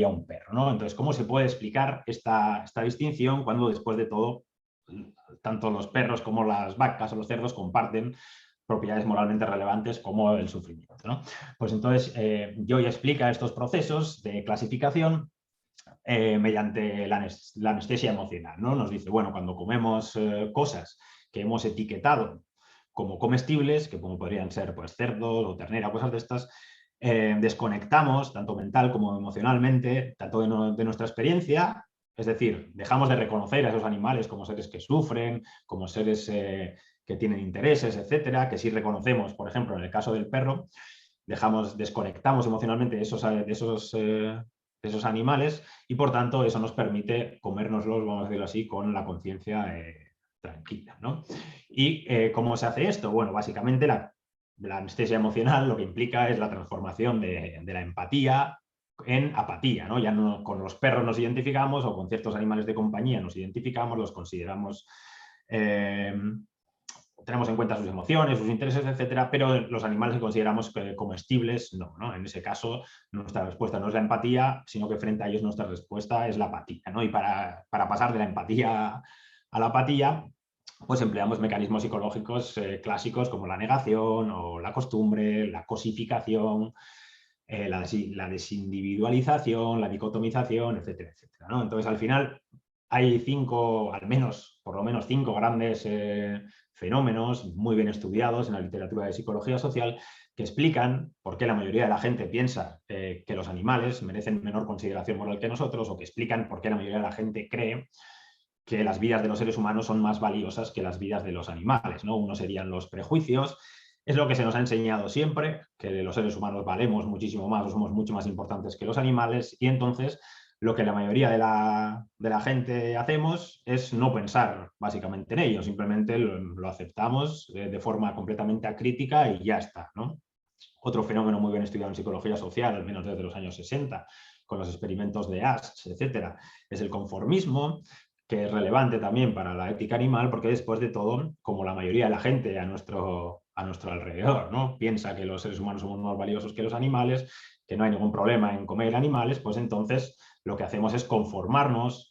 un perro, ¿no? Entonces, ¿cómo se puede explicar esta distinción cuando después de todo tanto los perros como las vacas o los cerdos comparten propiedades moralmente relevantes como el sufrimiento, ¿no? Pues entonces Joy explica estos procesos de clasificación mediante la anestesia emocional, ¿no? Nos dice, bueno, cuando comemos cosas que hemos etiquetado como comestibles, que como podrían ser pues cerdos o ternera, cosas de estas, desconectamos tanto mental como emocionalmente, tanto de nuestra experiencia. Es decir, dejamos de reconocer a esos animales como seres que sufren, como seres que tienen intereses, etcétera, que sí reconocemos, por ejemplo, en el caso del perro, desconectamos emocionalmente de esos animales, y por tanto eso nos permite comérnoslos, vamos a decirlo así, con la conciencia tranquila, ¿no? ¿Y cómo se hace esto? Bueno, básicamente la anestesia emocional lo que implica es la transformación de la empatía en apatía, ¿no? Ya no con los perros nos identificamos, o con ciertos animales de compañía nos identificamos, los consideramos, tenemos en cuenta sus emociones, sus intereses, etcétera, pero los animales que consideramos comestibles, no. En ese caso, nuestra respuesta no es la empatía, sino que frente a ellos nuestra respuesta es la apatía, ¿no? Y para pasar de la empatía a la apatía, pues empleamos mecanismos psicológicos clásicos como la negación o la costumbre, la cosificación, la desindividualización, la dicotomización, etcétera, etcétera, ¿no? Entonces, al final, hay por lo menos cinco grandes fenómenos muy bien estudiados en la literatura de psicología social, que explican por qué la mayoría de la gente piensa que los animales merecen menor consideración moral que nosotros, o que explican por qué la mayoría de la gente cree que las vidas de los seres humanos son más valiosas que las vidas de los animales, ¿no? Uno serían los prejuicios. Es lo que se nos ha enseñado siempre, que los seres humanos valemos muchísimo más o somos mucho más importantes que los animales, y entonces lo que la mayoría de la gente hacemos es no pensar básicamente en ello, simplemente lo aceptamos de forma completamente acrítica y ya está, ¿no? Otro fenómeno muy bien estudiado en psicología social, al menos desde los años 60, con los experimentos de Asch, etcétera, es el conformismo, que es relevante también para la ética animal, porque después de todo, como la mayoría de la gente a nuestro alrededor, ¿no?, piensa que los seres humanos somos más valiosos que los animales, que no hay ningún problema en comer animales, pues entonces lo que hacemos es conformarnos,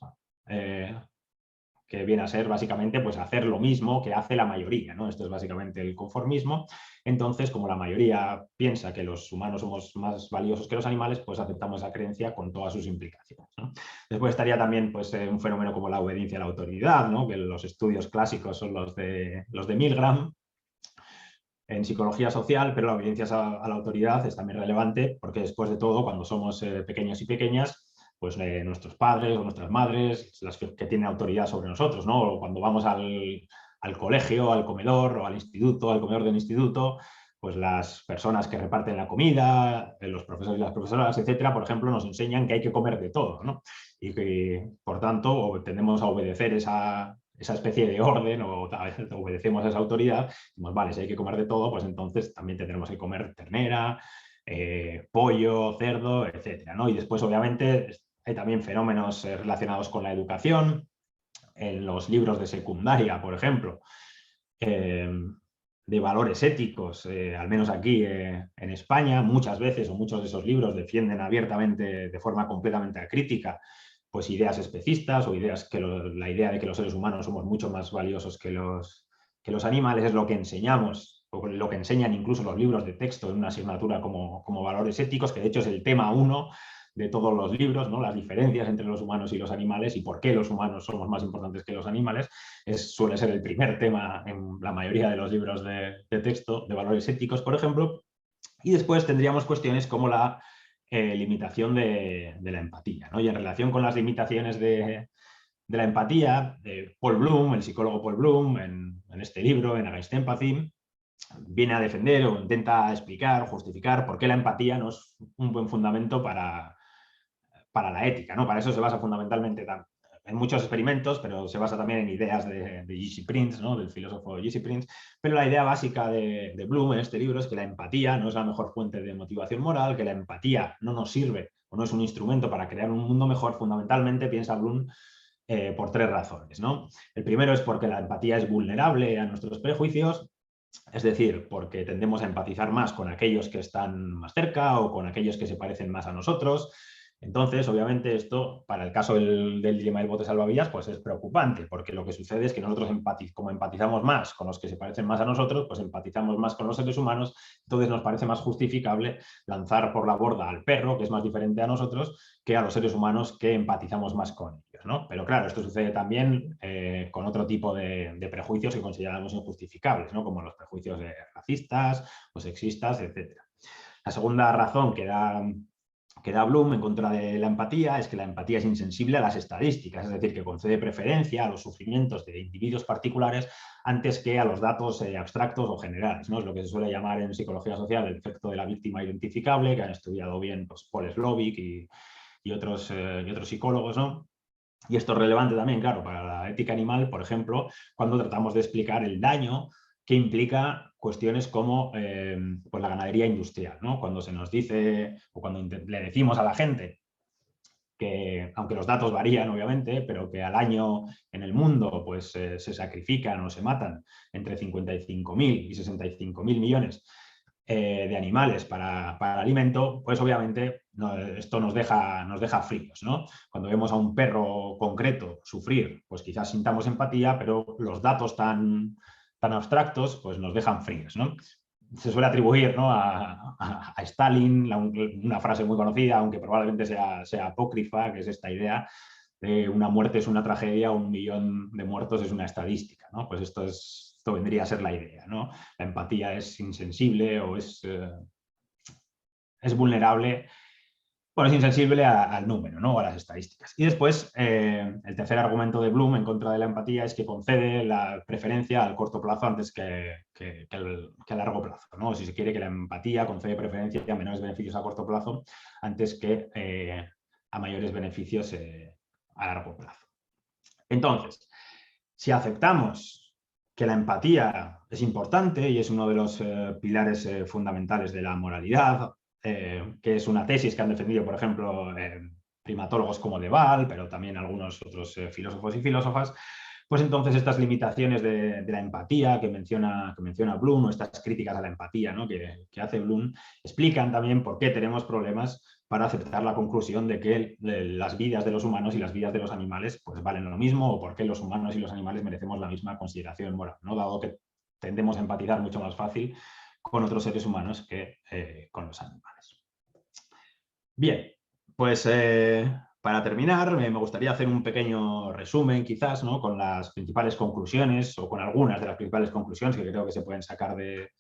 que viene a ser básicamente pues hacer lo mismo que hace la mayoría, ¿no? Esto es básicamente el conformismo. Entonces, como la mayoría piensa que los humanos somos más valiosos que los animales, pues aceptamos esa creencia con todas sus implicaciones, ¿no? Después estaría también pues un fenómeno como la obediencia a la autoridad, ¿no?, que los estudios clásicos son los de Milgram en psicología social, pero la obediencia a la autoridad es también relevante porque después de todo, cuando somos pequeños y pequeñas, pues nuestros padres o nuestras madres, las que tienen autoridad sobre nosotros, ¿no? O cuando vamos al al colegio, al comedor o al instituto, al comedor del instituto, pues las personas que reparten la comida, los profesores y las profesoras, etcétera, por ejemplo, nos enseñan que hay que comer de todo, ¿no? Y que, por tanto, tendemos a obedecer esa especie de orden o obedecemos a esa autoridad. Decimos, vale, si hay que comer de todo, pues entonces también tendremos que comer ternera, pollo, cerdo, etcétera, ¿no? Y después, obviamente, hay también fenómenos relacionados con la educación. En los libros de secundaria, por ejemplo, de valores éticos, al menos aquí en España, muchas veces o muchos de esos libros defienden abiertamente, de forma completamente acrítica, pues ideas especistas o ideas la idea de que los seres humanos somos mucho más valiosos que los animales. Es lo que enseñamos, o lo que enseñan incluso los libros de texto en una asignatura como valores éticos, que de hecho es el tema 1 de todos los libros, ¿no? Las diferencias entre los humanos y los animales y por qué los humanos somos más importantes que los animales. Suele ser el primer tema en la mayoría de los libros de texto de valores éticos, por ejemplo. Y después tendríamos cuestiones como la limitación de la empatía, ¿no? Y en relación con las limitaciones de la empatía, Paul Bloom, el psicólogo Paul Bloom, en este libro, en Against Empathy, viene a defender o intenta explicar, justificar por qué la empatía no es un buen fundamento para la ética, ¿no? Para eso se basa fundamentalmente en muchos experimentos, pero se basa también en ideas de J.C. Prince, ¿no? Del filósofo J.C. Prince. Pero la idea básica de Bloom en este libro es que la empatía no es la mejor fuente de motivación moral, que la empatía no nos sirve o no es un instrumento para crear un mundo mejor. Fundamentalmente, piensa Bloom, por 3 razones, ¿no? El primero es porque la empatía es vulnerable a nuestros prejuicios. Es decir, porque tendemos a empatizar más con aquellos que están más cerca o con aquellos que se parecen más a nosotros. Entonces, obviamente, esto, para el caso del dilema del bote salvavidas, pues es preocupante, porque lo que sucede es que nosotros, como empatizamos más con los que se parecen más a nosotros, pues empatizamos más con los seres humanos. Entonces nos parece más justificable lanzar por la borda al perro, que es más diferente a nosotros, que a los seres humanos que empatizamos más con ellos, ¿no? Pero claro, esto sucede también con otro tipo de prejuicios que consideramos injustificables, ¿no? Como los prejuicios racistas o sexistas, etc. La segunda razón que da Bloom en contra de la empatía es que la empatía es insensible a las estadísticas, es decir, que concede preferencia a los sufrimientos de individuos particulares antes que a los datos abstractos o generales, ¿no? Es lo que se suele llamar en psicología social el efecto de la víctima identificable, que han estudiado bien, pues, Paul Slovic y otros psicólogos, ¿no? Y esto es relevante también, claro, para la ética animal, por ejemplo, cuando tratamos de explicar el daño que implica cuestiones como pues la ganadería industrial, ¿no? Cuando se nos dice o cuando le decimos a la gente que, aunque los datos varían obviamente, pero que al año en el mundo pues, se sacrifican o se matan entre 55.000 y 65.000 millones de animales para alimento, pues obviamente esto nos deja fríos, ¿no? Cuando vemos a un perro concreto sufrir, pues quizás sintamos empatía, pero los datos tan abstractos pues nos dejan fríos, ¿no? Se suele atribuir, ¿no? a Stalin una frase muy conocida, aunque probablemente sea apócrifa, que es esta idea de una muerte es una tragedia, 1 millón de muertos es una estadística, ¿no? Pues esto vendría a ser la idea, ¿no? La empatía es insensible o es vulnerable, bueno, es insensible al número, ¿no? O a las estadísticas. Y después, el tercer argumento de Bloom en contra de la empatía es que concede la preferencia al corto plazo antes que a largo plazo, ¿no? Si se quiere, que la empatía concede preferencia a menores beneficios a corto plazo antes que a mayores beneficios a largo plazo. Entonces, si aceptamos que la empatía es importante y es uno de los pilares fundamentales de la moralidad, que es una tesis que han defendido, por ejemplo, primatólogos como De Waal, pero también algunos otros filósofos y filósofas, pues entonces estas limitaciones de la empatía que menciona Bloom, o estas críticas a la empatía, ¿no? que hace Bloom, explican también por qué tenemos problemas para aceptar la conclusión de que las vidas de los humanos y las vidas de los animales pues valen lo mismo, o por qué los humanos y los animales merecemos la misma consideración moral, ¿no? Dado que tendemos a empatizar mucho más fácil con otros seres humanos que con los animales. Bien, pues para terminar me gustaría hacer un pequeño resumen quizás, ¿no? Con las principales conclusiones o con algunas de las principales conclusiones que creo que se pueden sacar de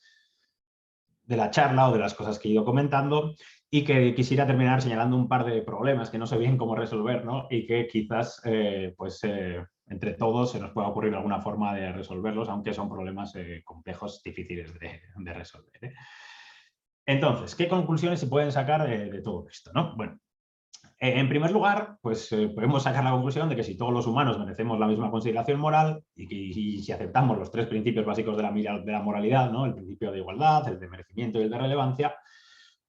la charla o de las cosas que he ido comentando, y que quisiera terminar señalando un par de problemas que no sé bien cómo resolver, ¿no? Y que quizás entre todos se nos pueda ocurrir alguna forma de resolverlos, aunque son problemas complejos, difíciles de resolver, ¿eh? Entonces, ¿qué conclusiones se pueden sacar de todo esto, ¿no? Bueno, en primer lugar, pues podemos sacar la conclusión de que si todos los humanos merecemos la misma consideración moral y si aceptamos los tres principios básicos de la moralidad, ¿no? El principio de igualdad, el de merecimiento y el de relevancia,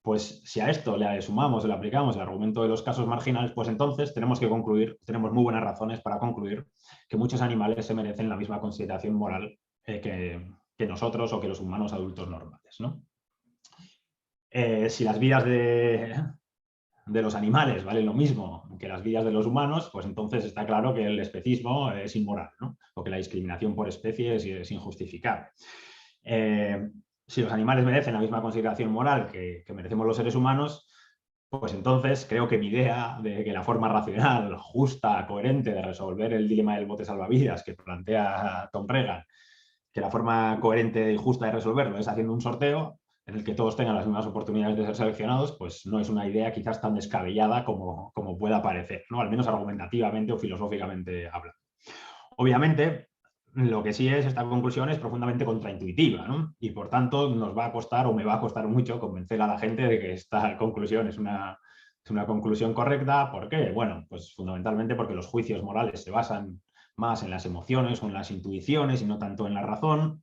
pues si a esto le sumamos, le aplicamos el argumento de los casos marginales, pues entonces tenemos que concluir, tenemos muy buenas razones para concluir que muchos animales se merecen la misma consideración moral que nosotros o que los humanos adultos normales, ¿no? Si las vidas de los animales valen lo mismo que las vidas de los humanos, pues entonces está claro que el especismo es inmoral, ¿no? O que la discriminación por especie es injustificable. Si los animales merecen la misma consideración moral que merecemos los seres humanos, pues entonces creo que mi idea de que la forma racional, justa, coherente de resolver el dilema del bote salvavidas que plantea Tom Regan, que la forma coherente y justa de resolverlo es haciendo un sorteo en el que todos tengan las mismas oportunidades de ser seleccionados, pues no es una idea quizás tan descabellada como pueda parecer, ¿no? Al menos argumentativamente o filosóficamente hablando. Obviamente, lo que sí es, esta conclusión es profundamente contraintuitiva, ¿no? Y por tanto nos va a costar o me va a costar mucho convencer a la gente de que esta conclusión es una conclusión correcta. ¿Por qué? Bueno, pues fundamentalmente porque los juicios morales se basan más en las emociones o en las intuiciones y no tanto en la razón,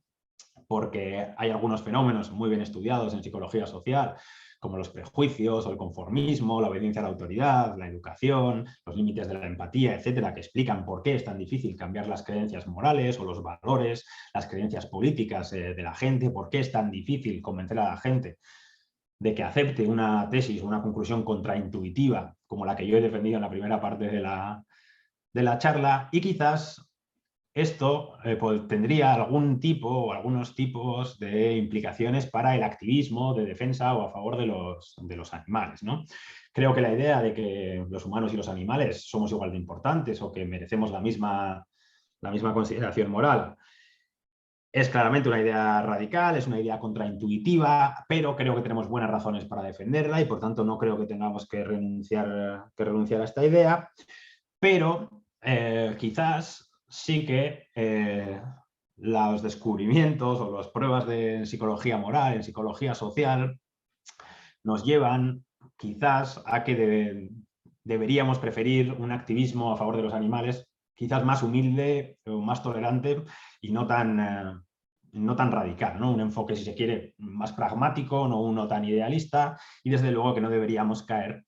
porque hay algunos fenómenos muy bien estudiados en psicología social, como los prejuicios o el conformismo, la obediencia a la autoridad, la educación, los límites de la empatía, etcétera, que explican por qué es tan difícil cambiar las creencias morales o los valores, las creencias políticas de la gente, por qué es tan difícil convencer a la gente de que acepte una tesis o una conclusión contraintuitiva, como la que yo he defendido en la primera parte de la charla, y quizás esto pues, tendría algún tipo o algunos tipos de implicaciones para el activismo de defensa o a favor de los animales, ¿no? Creo que la idea de que los humanos y los animales somos igual de importantes o que merecemos la misma consideración moral es claramente una idea radical, es una idea contraintuitiva, pero creo que tenemos buenas razones para defenderla y por tanto no creo que tengamos que renunciar a esta idea, pero quizás sí que los descubrimientos o las pruebas de psicología moral, en psicología social, nos llevan quizás a que deberíamos preferir un activismo a favor de los animales quizás más humilde o más tolerante y no tan radical, ¿no? Un enfoque, si se quiere, más pragmático, no uno tan idealista, y desde luego que no deberíamos caer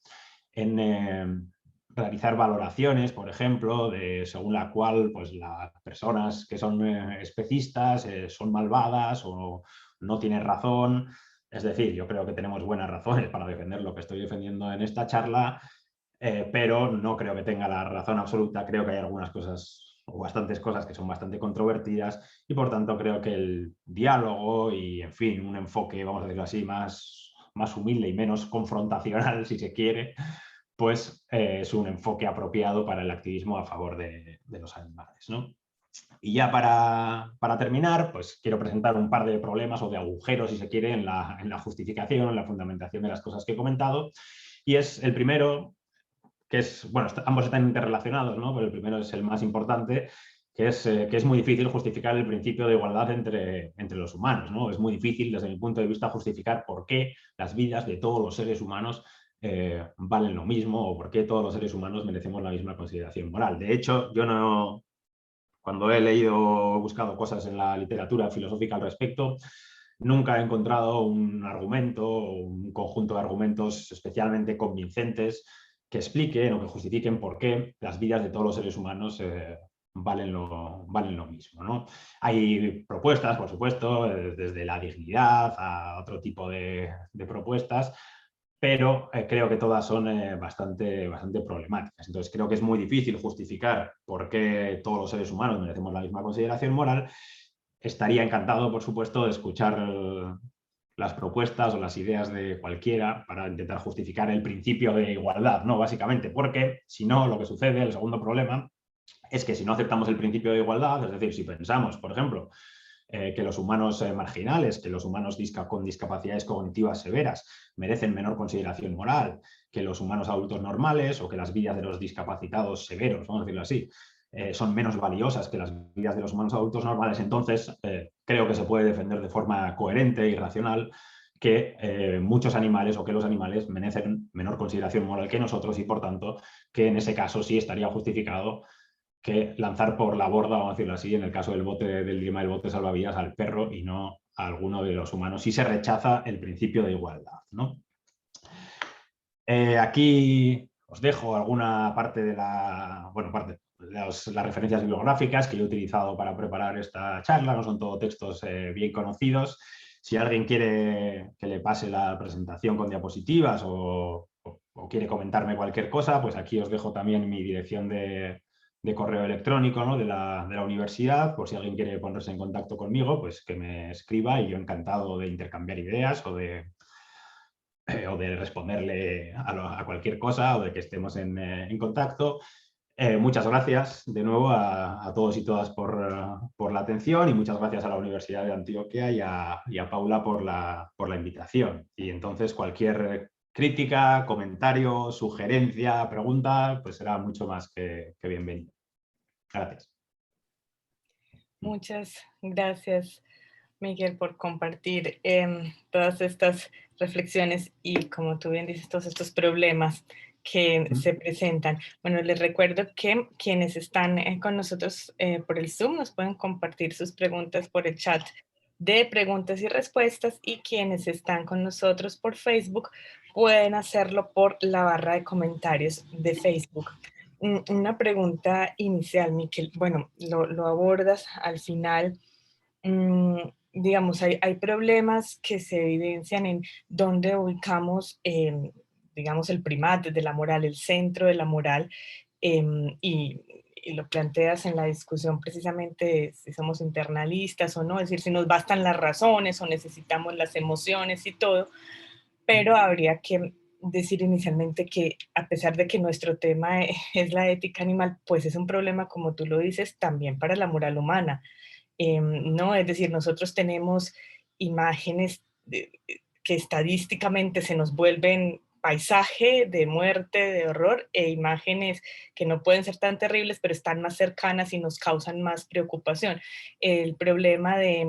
en realizar valoraciones, por ejemplo, según la cual pues, las personas que son especistas son malvadas o no tienen razón. Es decir, yo creo que tenemos buenas razones para defender lo que estoy defendiendo en esta charla, pero no creo que tenga la razón absoluta. Creo que hay algunas cosas o bastantes cosas que son bastante controvertidas y por tanto creo que el diálogo y, en fin, un enfoque, vamos a decirlo así, más humilde y menos confrontacional, si se quiere, pues es un enfoque apropiado para el activismo a favor de los animales, ¿no? Y ya para terminar, pues quiero presentar un par de problemas o de agujeros, si se quiere, en la justificación, en la fundamentación de las cosas que he comentado. Y es el primero, que es, bueno, ambos están interrelacionados, ¿no? Pero el primero es el más importante, que es muy difícil justificar el principio de igualdad entre los humanos, ¿no? Es muy difícil, desde mi punto de vista, justificar por qué las vidas de todos los seres humanos valen lo mismo o por qué todos los seres humanos merecemos la misma consideración moral. De hecho, yo no, cuando he leído o buscado cosas en la literatura filosófica al respecto, nunca he encontrado un argumento o un conjunto de argumentos especialmente convincentes que expliquen o que justifiquen por qué las vidas de todos los seres humanos valen lo mismo, ¿no? Hay propuestas, por supuesto, desde la dignidad a otro tipo de propuestas, pero creo que todas son bastante problemáticas. Entonces creo que es muy difícil justificar por qué todos los seres humanos merecemos la misma consideración moral. Estaría encantado, por supuesto, de escuchar las propuestas o las ideas de cualquiera para intentar justificar el principio de igualdad, ¿no? Básicamente, porque si no, lo que sucede, el segundo problema, es que si no aceptamos el principio de igualdad, es decir, si pensamos, por ejemplo, que los humanos marginales, que los humanos con discapacidades cognitivas severas merecen menor consideración moral que los humanos adultos normales o que las vidas de los discapacitados severos, vamos a decirlo así, son menos valiosas que las vidas de los humanos adultos normales, entonces creo que se puede defender de forma coherente y racional que muchos animales o que los animales merecen menor consideración moral que nosotros y, por tanto, que en ese caso sí estaría justificado que lanzar por la borda, vamos a decirlo así, en el caso del dilema del bote salvavidas, al perro y no a alguno de los humanos, si se rechaza el principio de igualdad, ¿no? Aquí os dejo alguna parte de las referencias bibliográficas que yo he utilizado para preparar esta charla, no son todos textos bien conocidos. Si alguien quiere que le pase la presentación con diapositivas o quiere comentarme cualquier cosa, pues aquí os dejo también mi dirección de correo electrónico, ¿no?, de la universidad, por si alguien quiere ponerse en contacto conmigo, pues que me escriba y yo encantado de intercambiar ideas o de responderle a cualquier cosa o de que estemos en contacto. Muchas gracias de nuevo a todos y todas por la atención y muchas gracias a la Universidad de Antioquia y a Paula por la invitación. Y entonces cualquier crítica, comentario, sugerencia, pregunta, pues será mucho más que bienvenido. Gracias.
Muchas gracias, Miguel, por compartir todas estas reflexiones y, como tú bien dices, todos estos problemas que se presentan. Bueno, les recuerdo que quienes están con nosotros por el Zoom nos pueden compartir sus preguntas por el chat de preguntas y respuestas, y quienes están con nosotros por Facebook pueden hacerlo por la barra de comentarios de Facebook. Una pregunta inicial, Miquel. Bueno, lo abordas al final. Digamos, hay problemas que se evidencian en dónde ubicamos, digamos, el primate de la moral, el centro de la moral, y lo planteas en la discusión precisamente de si somos internalistas o no, es decir, si nos bastan las razones o necesitamos las emociones y todo, pero habría que decir inicialmente que, a pesar de que nuestro tema es la ética animal, pues es un problema, como tú lo dices, también para la moral humana. ¿No? Es decir, nosotros tenemos imágenes que estadísticamente se nos vuelven paisaje de muerte, de horror, e imágenes que no pueden ser tan terribles, pero están más cercanas y nos causan más preocupación. El problema de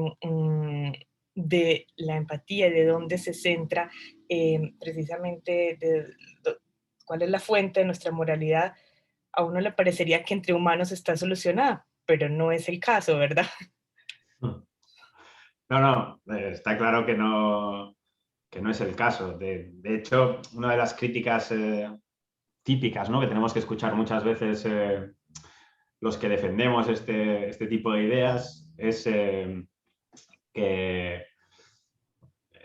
la empatía, de dónde se centra precisamente, cuál es la fuente de nuestra moralidad, a uno le parecería que entre humanos está solucionada, pero no es el caso, ¿verdad?
No, está claro que no es el caso. De hecho, una de las críticas típicas, ¿no?, que tenemos que escuchar muchas veces los que defendemos este tipo de ideas es que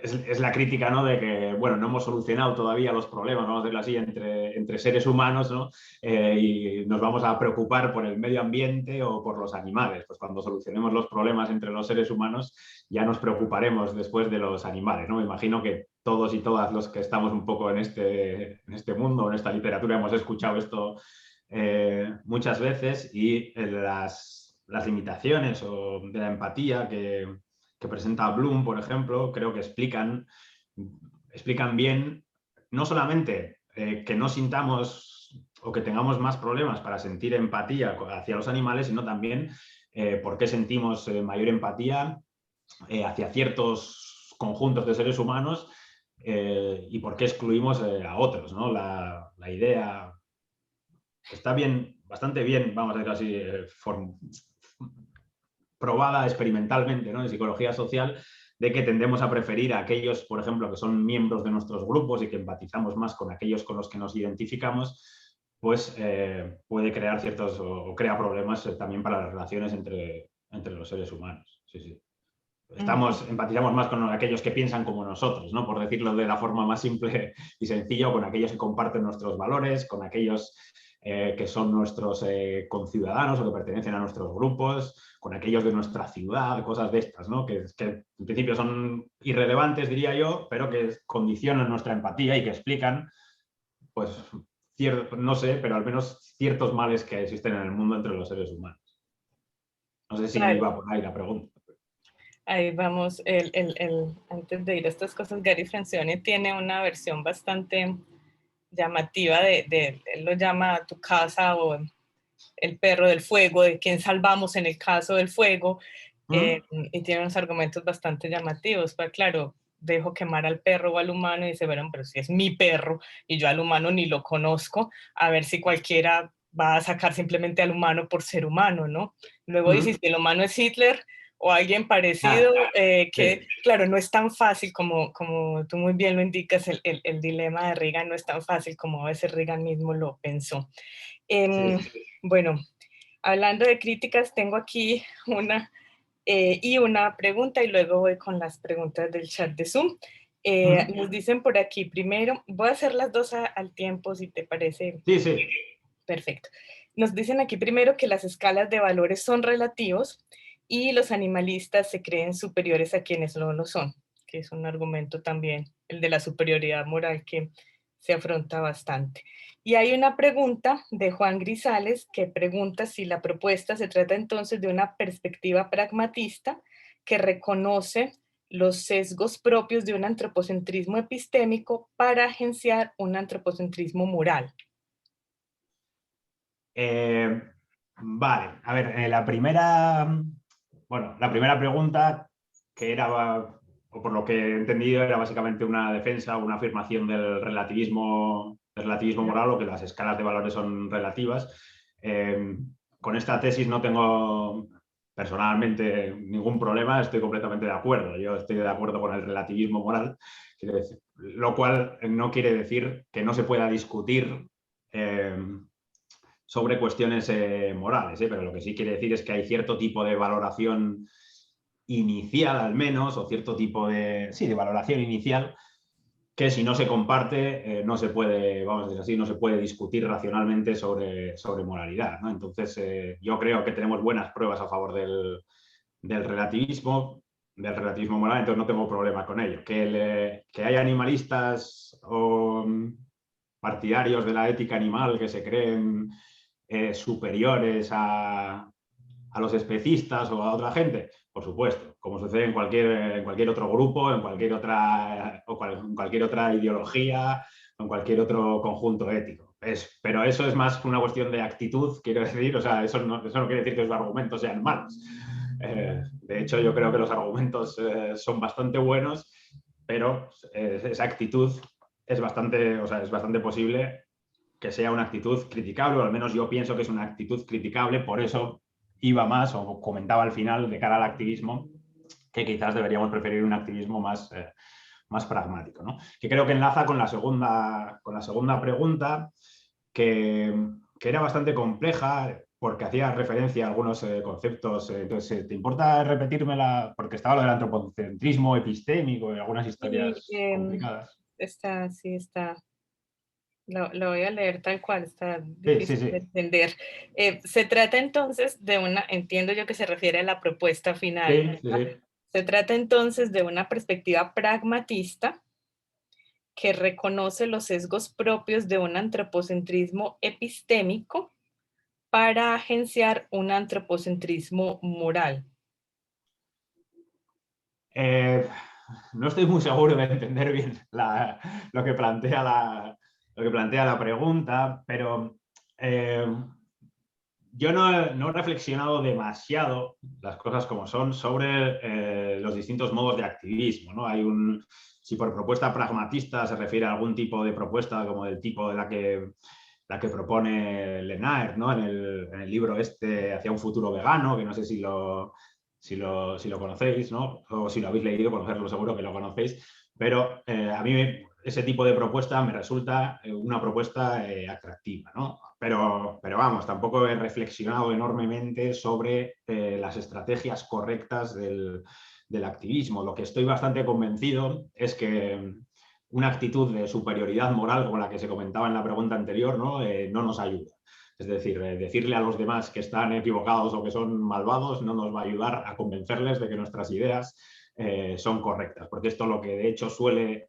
es la crítica, ¿no?, de que, bueno, no hemos solucionado todavía los problemas, vamos a decirlo así, entre seres humanos, ¿no?, y nos vamos a preocupar por el medio ambiente o por los animales. Pues cuando solucionemos los problemas entre los seres humanos ya nos preocuparemos después de los animales, ¿no? Me imagino que todos y todas los que estamos un poco en este mundo, en esta literatura, hemos escuchado esto muchas veces, y las limitaciones de la empatía que presenta Bloom, por ejemplo, creo que explican bien no solamente que no sintamos o que tengamos más problemas para sentir empatía hacia los animales, sino también por qué sentimos mayor empatía hacia ciertos conjuntos de seres humanos y por qué excluimos a otros, ¿no? La idea está bastante bien, vamos a decir así, probada experimentalmente, ¿no?, en psicología social, de que tendemos a preferir a aquellos, por ejemplo, que son miembros de nuestros grupos y que empatizamos más con aquellos con los que nos identificamos, pues puede crear o crea problemas también para las relaciones entre los seres humanos. Sí, sí. Empatizamos más con aquellos que piensan como nosotros, ¿no?, por decirlo de la forma más simple y sencilla, con aquellos que comparten nuestros valores, con aquellos que son nuestros conciudadanos o que pertenecen a nuestros grupos, con aquellos de nuestra ciudad, cosas de estas, ¿no?, que en principio son irrelevantes, diría yo, pero que condicionan nuestra empatía y que explican, pues, no sé, pero al menos ciertos males que existen en el mundo entre los seres humanos. No sé si va por ahí la pregunta.
Ahí vamos, antes de ir a estas cosas, Gary Francione tiene una versión bastante llamativa él lo llama tu casa, o el perro del fuego, de quién salvamos en el caso del fuego, y tiene unos argumentos bastante llamativos. Pero claro, dejo quemar al perro o al humano y dice, bueno, pero si es mi perro y yo al humano ni lo conozco, a ver si cualquiera va a sacar simplemente al humano por ser humano, ¿no? Luego dice, si el humano es Hitler o alguien parecido, que claro, no es tan fácil como tú muy bien lo indicas, el dilema de Reagan no es tan fácil como a veces Reagan mismo lo pensó. Bueno, hablando de críticas, tengo aquí una pregunta y luego voy con las preguntas del chat de Zoom. Nos dicen por aquí, primero, voy a hacer las dos al tiempo, si te parece.
Sí.
Perfecto. Nos dicen aquí primero que las escalas de valores son relativos y los animalistas se creen superiores a quienes no lo son, que es un argumento también, el de la superioridad moral, que se afronta bastante. Y hay una pregunta de Juan Grisales que pregunta si la propuesta se trata entonces de una perspectiva pragmatista que reconoce los sesgos propios de un antropocentrismo epistémico para agenciar un antropocentrismo moral.
Vale, a ver, la primera pregunta, que era, o por lo que he entendido, era básicamente una defensa o una afirmación del relativismo moral, o que las escalas de valores son relativas. Con esta tesis no tengo personalmente ningún problema, estoy completamente de acuerdo. Yo estoy de acuerdo con el relativismo moral, lo cual no quiere decir que no se pueda discutir sobre cuestiones morales, pero lo que sí quiere decir es que hay cierto tipo de valoración inicial, al menos, o cierto tipo de valoración inicial, que si no se comparte, no se puede, vamos a decir así, no se puede discutir racionalmente sobre moralidad, ¿no? Entonces, yo creo que tenemos buenas pruebas a favor del relativismo moral, entonces no tengo problema con ello. Que hay animalistas o partidarios de la ética animal que se creen superiores a los especistas o a otra gente, por supuesto, como sucede en cualquier otro grupo, en cualquier otra ideología, o en cualquier otro conjunto ético. Pero eso es más una cuestión de actitud, quiero decir, o sea, eso no quiere decir que los argumentos sean malos. De hecho, yo creo que los argumentos son bastante buenos, pero esa actitud es bastante posible que sea una actitud criticable, o al menos yo pienso que es una actitud criticable, por eso iba más, o comentaba al final, de cara al activismo, que quizás deberíamos preferir un activismo más pragmático, ¿no? Que creo que enlaza con la segunda pregunta, que era bastante compleja, porque hacía referencia a algunos conceptos. Entonces, ¿te importa repetírmela? Porque estaba lo del antropocentrismo epistémico y algunas historias complicadas.
Está. Lo voy a leer tal cual, está difícil de entender. Se trata entonces de entiendo yo que se refiere a la propuesta final.
Sí.
Se trata entonces de una perspectiva pragmatista que reconoce los sesgos propios de un antropocentrismo epistémico para agenciar un antropocentrismo moral.
No estoy muy seguro de entender bien lo que plantea la pregunta, pero yo no he reflexionado demasiado, las cosas como son, sobre los distintos modos de activismo, ¿no? Si por propuesta pragmatista se refiere a algún tipo de propuesta como del tipo de la que propone Lenaer, ¿no? En el libro Hacia un futuro vegano, que no sé si lo conocéis, ¿no? O si lo habéis leído, conocerlo seguro que lo conocéis, pero a mí ese tipo de propuesta me resulta una propuesta atractiva, ¿no? Pero vamos, tampoco he reflexionado enormemente sobre las estrategias correctas del activismo. Lo que estoy bastante convencido es que una actitud de superioridad moral, como la que se comentaba en la pregunta anterior, no nos ayuda. Es decir, decirle a los demás que están equivocados o que son malvados no nos va a ayudar a convencerles de que nuestras ideas son correctas, porque esto lo que de hecho suele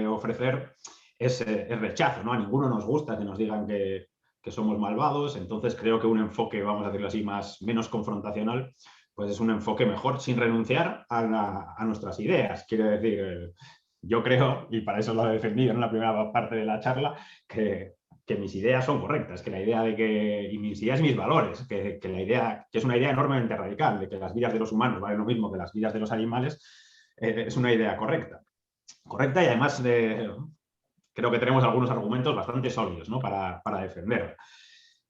ofrecer es rechazo, ¿no? A ninguno nos gusta que nos digan que somos malvados. Entonces creo que un enfoque, vamos a decirlo así, menos confrontacional, pues es un enfoque mejor, sin renunciar a nuestras ideas. Quiero decir, yo creo, y para eso lo he defendido en la primera parte de la charla, que que mis ideas son correctas, que la idea de que, y mis ideas y mis valores, que la idea, que es una idea enormemente radical, de que las vidas de los humanos valen lo mismo que las vidas de los animales, es una idea correcta. Correcta y además creo que tenemos algunos argumentos bastante sólidos, ¿no?, para defenderla.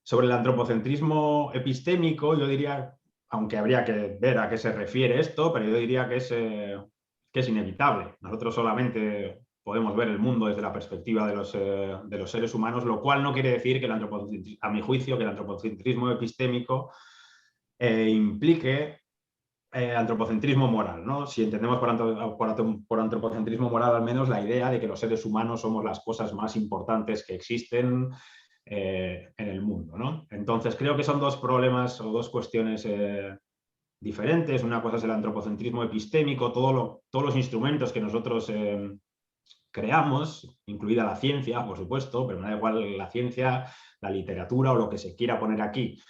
Sobre el antropocentrismo epistémico, yo diría, aunque habría que ver a qué se refiere esto, pero yo diría que es inevitable. Nosotros solamente podemos ver el mundo desde la perspectiva de los seres humanos, lo cual no quiere decir que a mi juicio, que el antropocentrismo epistémico implique antropocentrismo moral, ¿no? Si entendemos por antropocentrismo moral al menos la idea de que los seres humanos somos las cosas más importantes que existen en el mundo, ¿no? Entonces creo que son dos problemas o dos cuestiones diferentes. Una cosa es el antropocentrismo epistémico, todos los instrumentos que nosotros creamos, incluida la ciencia, por supuesto, pero me da igual la ciencia, la literatura o lo que se quiera poner aquí,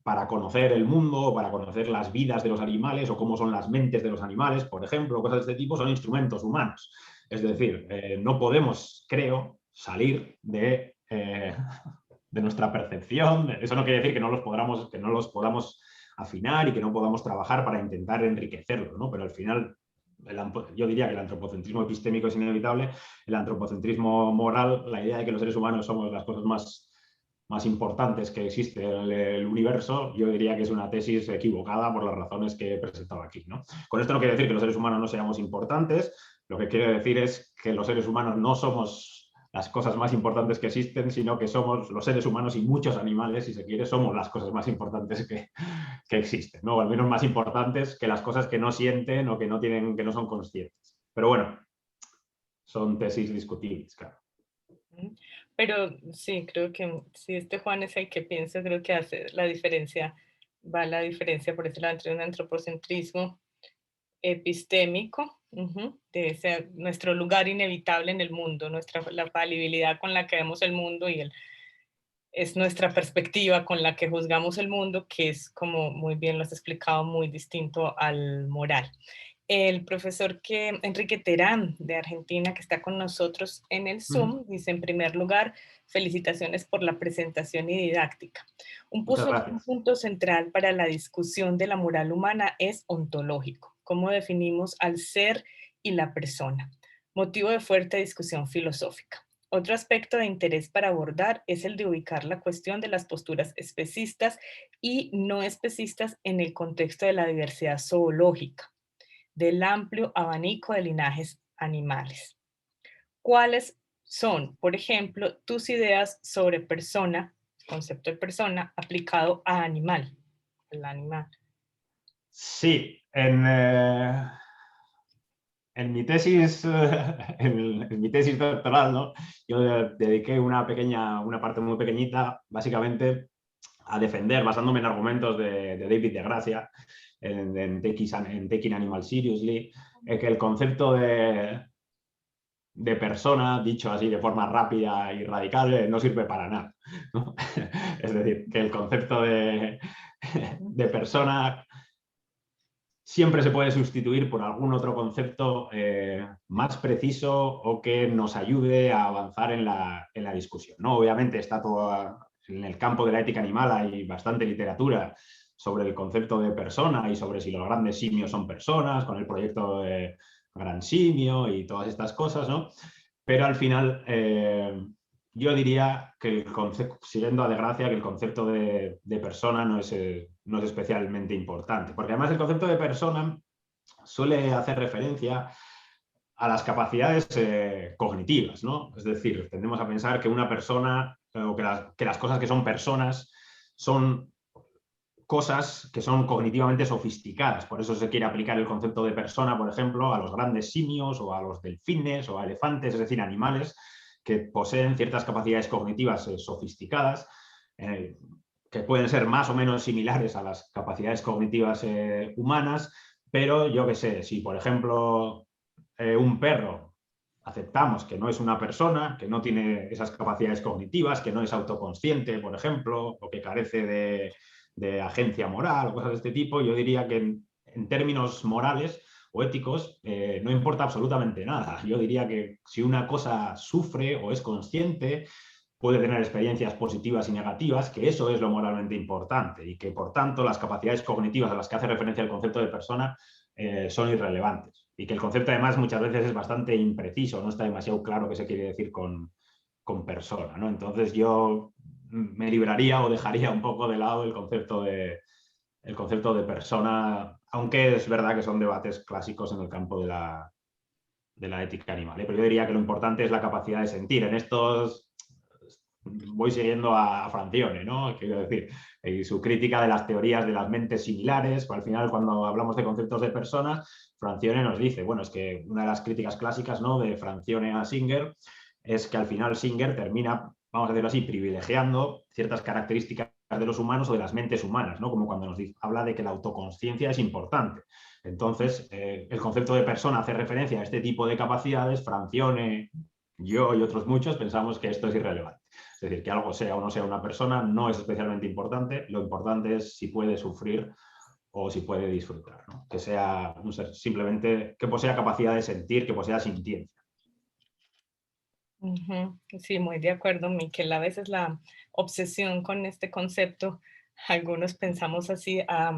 para conocer el mundo, para conocer las vidas de los animales o cómo son las mentes de los animales, por ejemplo, cosas de este tipo, son instrumentos humanos. Es decir, no podemos, creo, salir de nuestra percepción. Eso no quiere decir que no los podamos afinar y que no podamos trabajar para intentar enriquecerlo, ¿no? Pero al final, yo diría que el antropocentrismo epistémico es inevitable. El antropocentrismo moral, la idea de que los seres humanos somos las cosas más importantes que existe en el universo, yo diría que es una tesis equivocada por las razones que he presentado aquí, ¿no? Con esto no quiere decir que los seres humanos no seamos importantes, lo que quiere decir es que los seres humanos no somos las cosas más importantes que existen, sino que somos los seres humanos y muchos animales, si se quiere, somos las cosas más importantes que existen, ¿no? O al menos más importantes que las cosas que no sienten o que no son conscientes. Pero bueno, son tesis discutibles, claro.
Pero sí, creo que si Juan es el que piensa, creo que hace la diferencia, va la diferencia por ese lado entre un antropocentrismo epistémico, de ese, nuestro lugar inevitable en el mundo, la falibilidad con la que vemos el mundo y es nuestra perspectiva con la que juzgamos el mundo, que es, como muy bien lo has explicado, muy distinto al moral. El profesor Enrique Terán, de Argentina, que está con nosotros en el Zoom, dice, en primer lugar, felicitaciones por la presentación y didáctica. Un punto central para la discusión de la moral humana es ontológico. ¿Cómo definimos al ser y la persona? Motivo de fuerte discusión filosófica. Otro aspecto de interés para abordar es el de ubicar la cuestión de las posturas especistas y no especistas en el contexto de la diversidad zoológica, del amplio abanico de linajes animales. ¿Cuáles son, por ejemplo, tus ideas sobre persona, concepto de persona, aplicado a animal? El animal.
Sí, en mi tesis, en mi tesis doctoral, ¿no?, yo dediqué una parte muy pequeñita, básicamente, a defender, basándome en argumentos de David de Gracia, en Taking Animal Seriously, que el concepto de persona, dicho así de forma rápida y radical, no sirve para nada, ¿no? Es decir, que el concepto de persona siempre se puede sustituir por algún otro concepto más preciso o que nos ayude a avanzar en la discusión, ¿no? Obviamente está todo en el campo de la ética animal, hay bastante literatura sobre el concepto de persona y sobre si los grandes simios son personas, con el proyecto de Gran Simio y todas estas cosas, ¿no? Pero al final yo diría que siguiendo a de Gracia, que el concepto de persona no es especialmente importante, porque además el concepto de persona suele hacer referencia a las capacidades cognitivas, ¿no? Es decir, tendemos a pensar que una persona, o que las cosas que son personas son cosas que son cognitivamente sofisticadas. Por eso se quiere aplicar el concepto de persona, por ejemplo, a los grandes simios o a los delfines o a elefantes, es decir, animales que poseen ciertas capacidades cognitivas sofisticadas, que pueden ser más o menos similares a las capacidades cognitivas humanas, pero yo qué sé, si por ejemplo un perro aceptamos que no es una persona, que no tiene esas capacidades cognitivas, que no es autoconsciente, por ejemplo, o que carece de agencia moral o cosas de este tipo, yo diría que en términos morales o éticos no importa absolutamente nada. Yo diría que si una cosa sufre o es consciente, puede tener experiencias positivas y negativas, que eso es lo moralmente importante y que, por tanto, las capacidades cognitivas a las que hace referencia el concepto de persona son irrelevantes. Y que el concepto, además, muchas veces es bastante impreciso, no está demasiado claro qué se quiere decir con persona, ¿no? Entonces yo me libraría o dejaría un poco de lado el concepto de persona, aunque es verdad que son debates clásicos en el campo de la ética animal, ¿eh? Pero yo diría que lo importante es la capacidad de sentir. En estos voy siguiendo a Francione, ¿no? Quiero decir, y su crítica de las teorías de las mentes similares. Al final, cuando hablamos de conceptos de personas, Francione nos dice, bueno, es que una de las críticas clásicas, ¿no?, de Francione a Singer es que al final Singer termina, vamos a decirlo así, privilegiando ciertas características de los humanos o de las mentes humanas, ¿no? Como cuando nos habla de que la autoconsciencia es importante. Entonces, el concepto de persona hace referencia a este tipo de capacidades. Francione, yo y otros muchos pensamos que esto es irrelevante. Es decir, que algo sea o no sea una persona no es especialmente importante. Lo importante es si puede sufrir o si puede disfrutar, ¿no? Que sea un ser simplemente que posea capacidad de sentir, que posea sintiencia.
Sí, muy de acuerdo, Miquel. A veces la obsesión con este concepto, algunos pensamos así, ha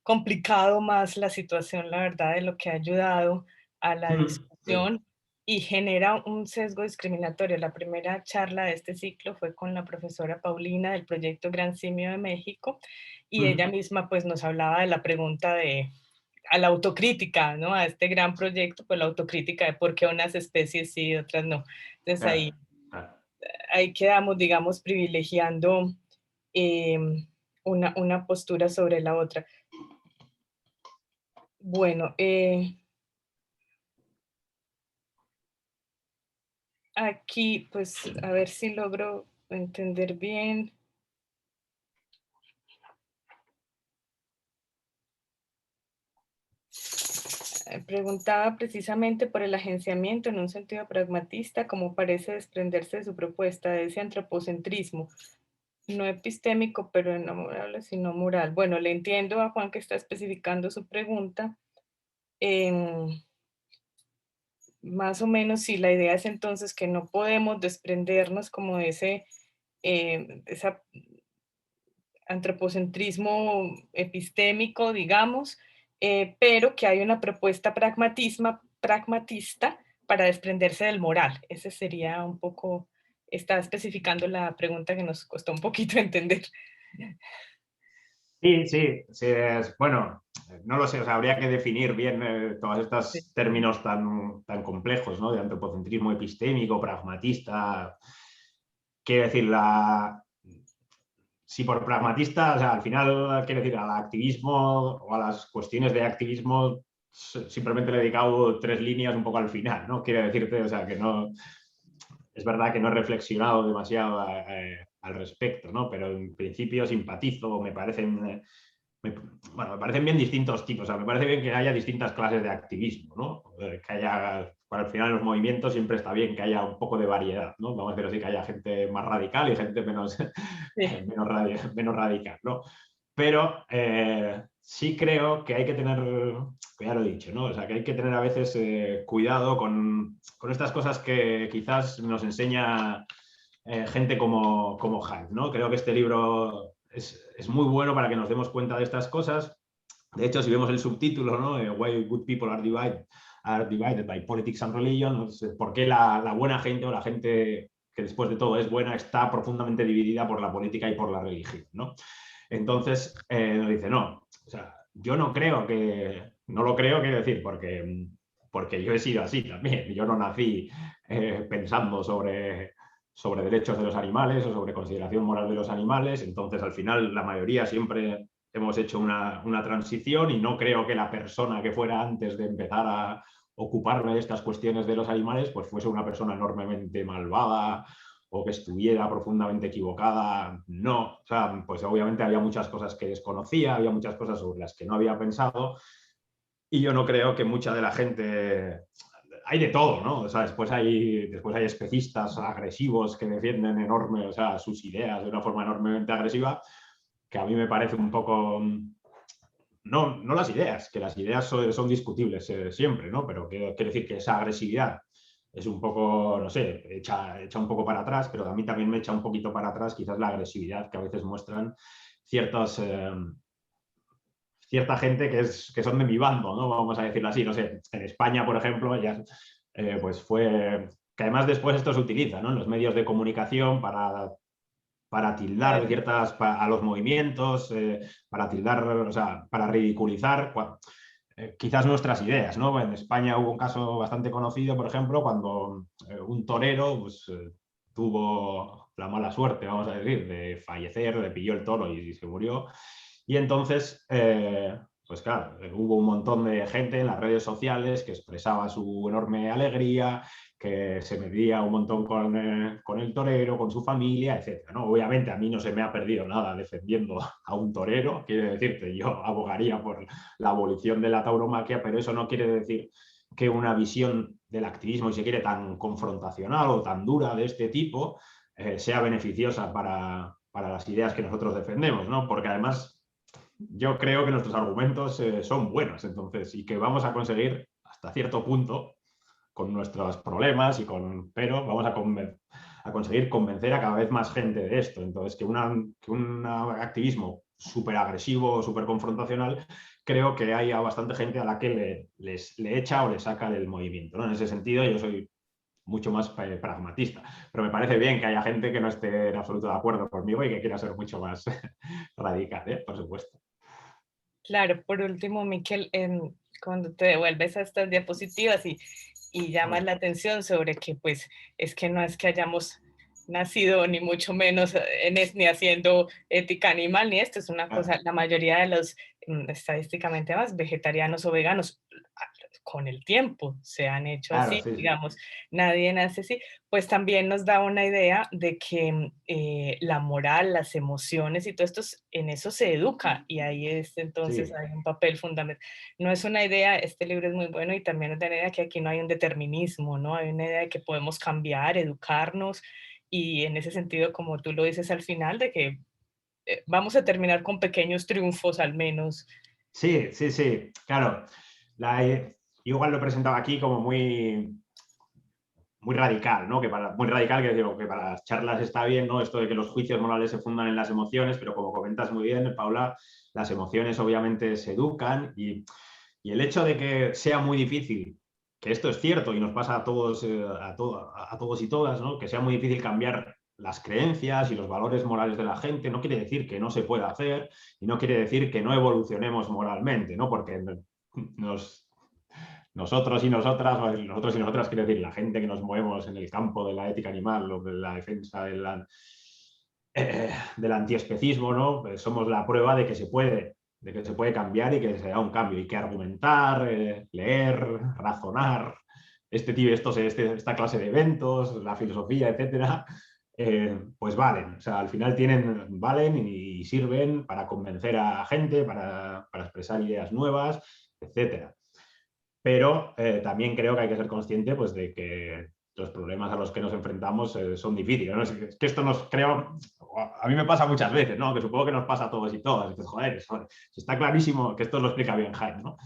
complicado más la situación, la verdad, de lo que ha ayudado a la discusión y genera un sesgo discriminatorio. La primera charla de este ciclo fue con la profesora Paulina del proyecto Gran Simio de México y ella misma pues nos hablaba de la pregunta a la autocrítica, ¿no? A este gran proyecto, pues la autocrítica de por qué unas especies sí y otras no. Entonces ahí quedamos, digamos, privilegiando una postura sobre la otra. Bueno, aquí, pues, a ver si logro entender bien. Preguntaba precisamente por el agenciamiento en un sentido pragmatista, como parece desprenderse de su propuesta, de ese antropocentrismo, no epistémico, pero no moral, sino moral. Bueno, le entiendo a Juan que está especificando su pregunta. Más o menos, sí, la idea es entonces que no podemos desprendernos como de ese antropocentrismo epistémico, digamos, pero que hay una propuesta pragmatista para desprenderse del moral. Ese sería un poco, está especificando la pregunta que nos costó un poquito entender.
Sí, bueno, no lo sé, o sea, habría que definir bien todos estos términos tan complejos, ¿no? De antropocentrismo epistémico, pragmatista. Quiero decir, si por pragmatista, o sea, al final, quiero decir, al activismo o a las cuestiones de activismo simplemente le he dedicado 3 líneas un poco al final, ¿no? Quiero decirte, o sea, que no, es verdad que no he reflexionado demasiado al respecto, ¿no? Pero en principio simpatizo, me parecen bien distintos tipos. O sea, me parece bien que haya distintas clases de activismo, ¿no? Que haya, al final en los movimientos siempre está bien que haya un poco de variedad, ¿no? Vamos a decir así, que haya gente más radical y gente menos radical, ¿no? Pero sí creo que hay que tener, ya lo he dicho, ¿no? O sea, que hay que tener a veces cuidado con estas cosas que quizás nos enseña gente como Hayek, ¿no? Creo que este libro es muy bueno para que nos demos cuenta de estas cosas. De hecho, si vemos el subtítulo, ¿no? Why good people are divided by politics and religion, ¿no? ¿Por qué la buena gente o la gente que después de todo es buena está profundamente dividida por la política y por la religión, ¿no? Entonces, nos dice, no, o sea, yo no creo no lo creo, quiero decir, porque yo he sido así también. Yo no nací pensando sobre derechos de los animales o sobre consideración moral de los animales. Entonces, al final, la mayoría siempre hemos hecho una transición y no creo que la persona que fuera antes de empezar a ocuparme de estas cuestiones de los animales, pues fuese una persona enormemente malvada o que estuviera profundamente equivocada. No, o sea, pues obviamente había muchas cosas que desconocía, había muchas cosas sobre las que no había pensado y yo no creo que mucha de la gente... Hay de todo, ¿no? O sea, después hay especistas agresivos que defienden o sea, sus ideas de una forma enormemente agresiva, que a mí me parece un poco... No las ideas, que las ideas son discutibles siempre, ¿no? Pero quiero decir que esa agresividad es un poco, no sé, echa un poco para atrás, pero a mí también me echa un poquito para atrás quizás la agresividad que a veces muestran cierta gente que son de mi bando, ¿no? Vamos a decirlo así. No sé, en España, por ejemplo, ya pues fue... Que además después esto se utiliza, ¿no? En los medios de comunicación para tildar a los movimientos, para tildar, o sea, para ridiculizar quizás nuestras ideas, ¿no? En España hubo un caso bastante conocido, por ejemplo, cuando un torero pues, tuvo la mala suerte, vamos a decir, de fallecer, le pilló el toro y se murió. Y entonces, pues claro, hubo un montón de gente en las redes sociales que expresaba su enorme alegría, que se medía un montón con el torero, con su familia, etc., ¿no? Obviamente a mí no se me ha perdido nada defendiendo a un torero, quiere decirte, yo abogaría por la abolición de la tauromaquia, pero eso no quiere decir que una visión del activismo, si se quiere, tan confrontacional o tan dura de este tipo, sea beneficiosa para las ideas que nosotros defendemos, ¿no? Porque además yo creo que nuestros argumentos son buenos, entonces, y que vamos a conseguir hasta cierto punto con nuestros problemas pero vamos a conseguir convencer a cada vez más gente de esto. Entonces, que un activismo súper agresivo, súper confrontacional, creo que hay bastante gente a la que le echa o le saca del movimiento, ¿no? En ese sentido, yo soy mucho más pragmatista, pero me parece bien que haya gente que no esté en absoluto de acuerdo conmigo y que quiera ser mucho más radical, por supuesto.
Claro, por último, Miquel, cuando te devuelves a estas diapositivas y llamas la atención sobre que pues es que no es que hayamos nacido ni mucho menos ni haciendo ética animal ni esto, es una cosa, la mayoría de los estadísticamente más vegetarianos o veganos con el tiempo se han hecho
Claro,
así,
sí, sí.
digamos, nadie nace así, pues también nos da una idea de que la moral, las emociones y todo esto, en eso se educa y ahí es entonces
Sí.
hay un papel fundamental. No es una idea, este libro es muy bueno y también es una idea que aquí no hay un determinismo, ¿no? Hay una idea de que podemos cambiar, educarnos y en ese sentido, como tú lo dices al final, de que vamos a terminar con pequeños triunfos al menos.
Sí, sí, sí, claro. Igual lo he presentado aquí como muy radical, ¿no? Muy radical, que digo que para las charlas está bien, ¿no? Esto de que los juicios morales se fundan en las emociones, pero como comentas muy bien, Paula, las emociones obviamente se educan y el hecho de que sea muy difícil, que esto es cierto y nos pasa a todos, a todos y todas, ¿no? Que sea muy difícil cambiar las creencias y los valores morales de la gente, no quiere decir que no se pueda hacer y no quiere decir que no evolucionemos moralmente, ¿no? Porque nosotros y nosotras quiere decir la gente que nos movemos en el campo de la ética animal o de la defensa del antiespecismo, ¿no? Pues somos la prueba de que se puede cambiar y que se da un cambio y que argumentar, leer, razonar, esta clase de eventos, la filosofía, etcétera, pues valen. O sea, al final valen y sirven para convencer a gente, para expresar ideas nuevas, etcétera. Pero también creo que hay que ser consciente pues, de que los problemas a los que nos enfrentamos son difíciles, ¿no? Es que esto nos crea... A mí me pasa muchas veces, ¿no? Que supongo que nos pasa a todos y todas. Dices, joder, si está clarísimo, que esto lo explica bien Jaime, ¿no?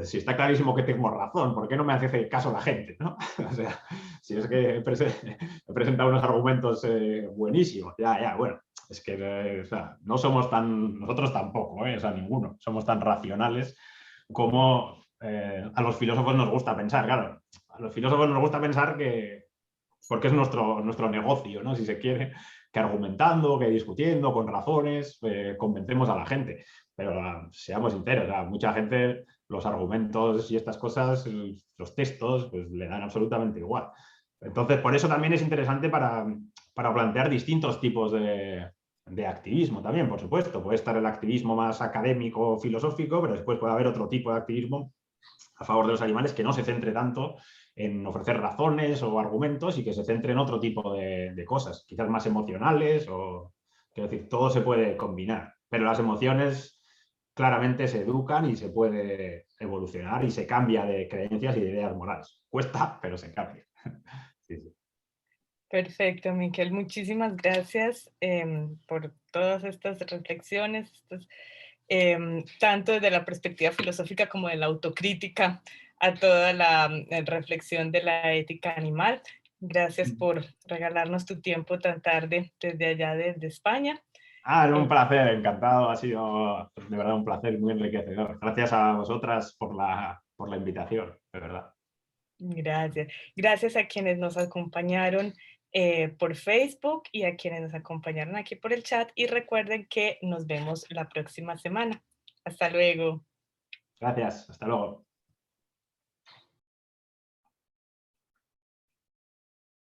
Si está clarísimo que tengo razón, ¿por qué no me hace caso la gente, ¿no? O sea, si es que he presentado unos argumentos buenísimos, bueno, es que o sea, no somos nosotros tampoco, o sea, ninguno, somos tan racionales como a los filósofos nos gusta pensar, claro. A los filósofos nos gusta pensar porque es nuestro negocio, ¿no? Si se quiere, que argumentando, que discutiendo, con razones, convencemos a la gente. Pero seamos sinceros, a mucha gente los argumentos y estas cosas, los textos, pues le dan absolutamente igual. Entonces, por eso también es interesante para plantear distintos tipos de activismo también, por supuesto. Puede estar el activismo más académico, filosófico, pero después puede haber otro tipo de activismo a favor de los animales que no se centre tanto en ofrecer razones o argumentos y que se centre en otro tipo de cosas, quizás más emocionales quiero decir, todo se puede combinar, pero las emociones claramente se educan y se puede evolucionar y se cambia de creencias y de ideas morales. Cuesta, pero se cambia. Sí, sí.
Perfecto, Miquel. Muchísimas gracias por todas estas reflexiones, tanto desde la perspectiva filosófica como de la autocrítica a toda la reflexión de la ética animal. Gracias por regalarnos tu tiempo tan tarde desde allá, desde España.
Es un placer, encantado, ha sido de verdad un placer muy enriquecedor. Gracias a vosotras por la invitación, de verdad.
Gracias. Gracias a quienes nos acompañaron por Facebook y a quienes nos acompañaron aquí por el chat. Y recuerden que nos vemos la próxima semana. Hasta luego.
Gracias, hasta luego.